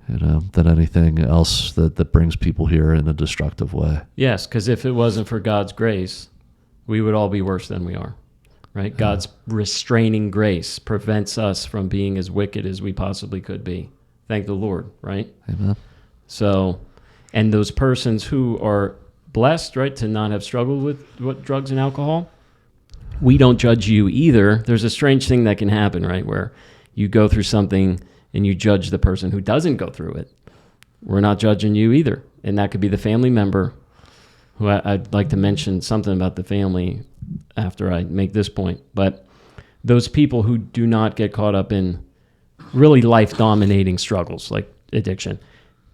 than anything else that brings people here in a destructive way. Yes, because if it wasn't for God's grace, we would all be worse than we are. Right? God's restraining grace prevents us from being as wicked as we possibly could be. Thank the Lord, right? Amen. So, and those persons who are blessed, right, to not have struggled with drugs and alcohol, we don't judge you either. There's a strange thing that can happen, right, where you go through something and you judge the person who doesn't go through it. We're not judging you either. And that could be the family member who I'd like to mention something about the family after I make this point. But those people who do not get caught up in really life-dominating struggles like addiction,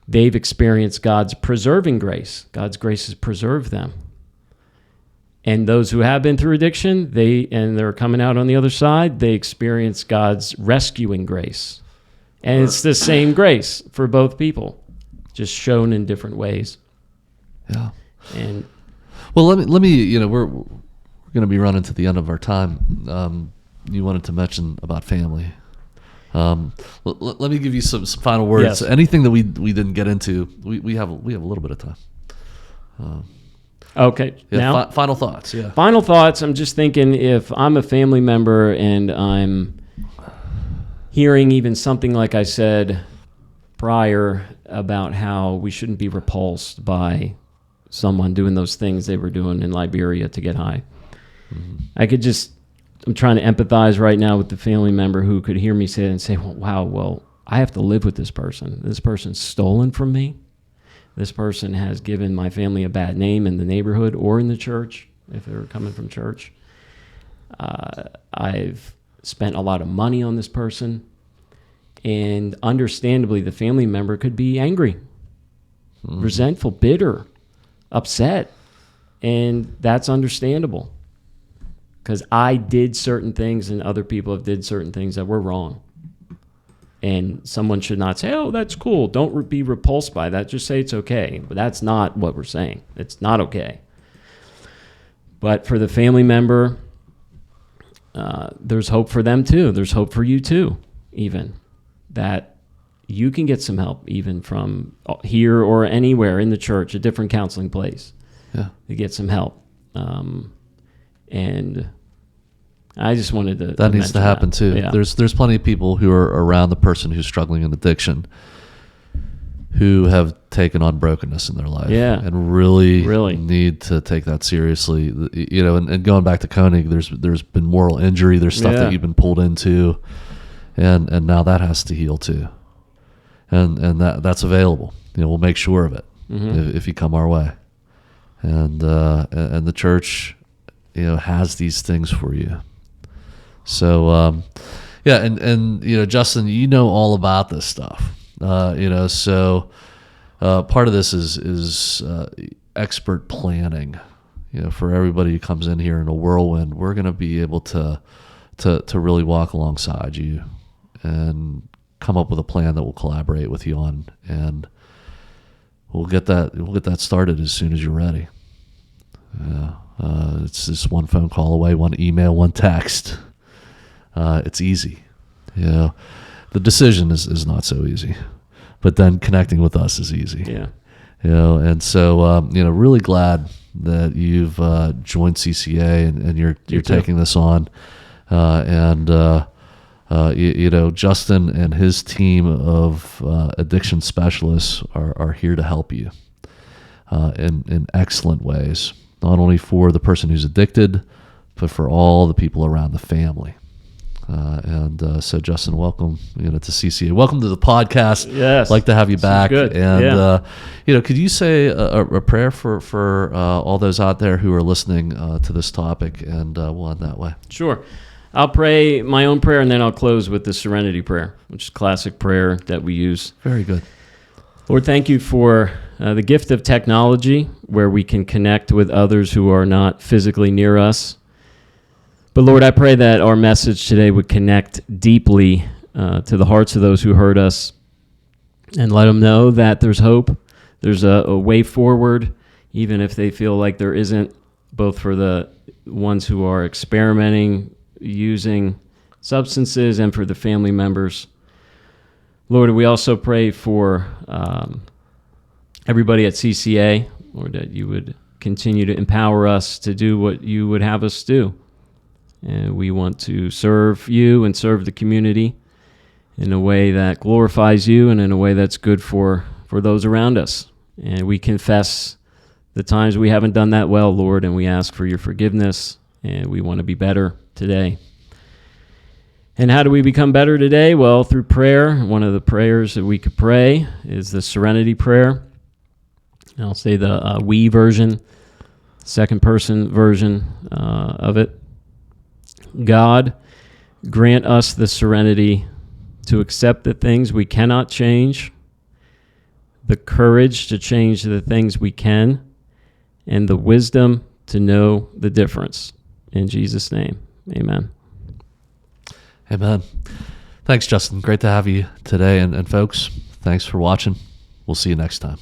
they've experienced God's preserving grace. God's grace has preserved them. And those who have been through addiction, they're coming out on the other side, they experience God's rescuing grace. And it's the same grace for both people, just shown in different ways. Yeah. And well, let me we're going to be running to the end of our time. You wanted to mention about family. Let me give you some final words. Yes. Anything that we didn't get into, we have a little bit of time. Okay. Yeah, Now, final thoughts. Yeah. final thoughts. I'm just thinking, if I'm a family member and I'm hearing even something like I said prior about how we shouldn't be repulsed by someone doing those things they were doing in Liberia to get high. Mm-hmm. I'm trying to empathize right now with the family member who could hear me say it and say, well, I have to live with this person. This person's stolen from me. This person has given my family a bad name in the neighborhood or in the church, if they were coming from church. I've spent a lot of money on this person. And understandably, the family member could be angry, resentful, bitter, upset. And that's understandable, because I did certain things and other people have did certain things that were wrong. And someone should not say, oh, that's cool. Don't be repulsed by that. Just say it's okay. But that's not what we're saying. It's not okay. But for the family member, there's hope for them too. There's hope for you too, even. That you can get some help even from here or anywhere in the church, a different counseling place. Yeah. To get some help. And I just wanted to That needs to happen too. Yeah. There's plenty of people who are around the person who's struggling in addiction who have taken on brokenness in their life, and really need to take that seriously. And going back to Koenig, there's been moral injury. There's stuff that you've been pulled into, and now that has to heal too, and that's available. We'll make sure of it if you come our way, and the church, has these things for you. So, and Justin, all about this stuff, so part of this is expert planning. For everybody who comes in here in a whirlwind, we're going to be able to really walk alongside you and come up with a plan that we'll collaborate with you on, and we'll get that started as soon as you're ready. It's just one phone call away, one email, one text. It's easy. The decision is not so easy, but then connecting with us is easy. Yeah. And so really glad that you've joined CCA and you're taking this on, Justin and his team of addiction specialists are here to help you in excellent ways, not only for the person who's addicted, but for all the people around the family. So Justin, welcome to CCA. Welcome to the podcast. Yes. I'd like to have you back. Good. And could you say a prayer for all those out there who are listening to this topic, and we'll end that way. Sure. I'll pray my own prayer, and then I'll close with the Serenity Prayer, which is a classic prayer that we use. Very good. Lord, thank you for the gift of technology, where we can connect with others who are not physically near us. But Lord, I pray that our message today would connect deeply to the hearts of those who heard us, and let them know that there's hope, there's a way forward, even if they feel like there isn't, both for the ones who are experimenting, using substances, and for the family members. Lord, we also pray for everybody at CCA, Lord, that you would continue to empower us to do what you would have us do. And we want to serve you and serve the community in a way that glorifies you and in a way that's good for those around us. And we confess the times we haven't done that well, Lord, and we ask for your forgiveness, and we want to be better today. And how do we become better today? Well, through prayer. One of the prayers that we could pray is the Serenity Prayer. And I'll say the we version, second person version of it. God, grant us the serenity to accept the things we cannot change, the courage to change the things we can, and the wisdom to know the difference. In Jesus' name, amen. Amen. Thanks, Justin. Great to have you today. And folks, thanks for watching. We'll see you next time.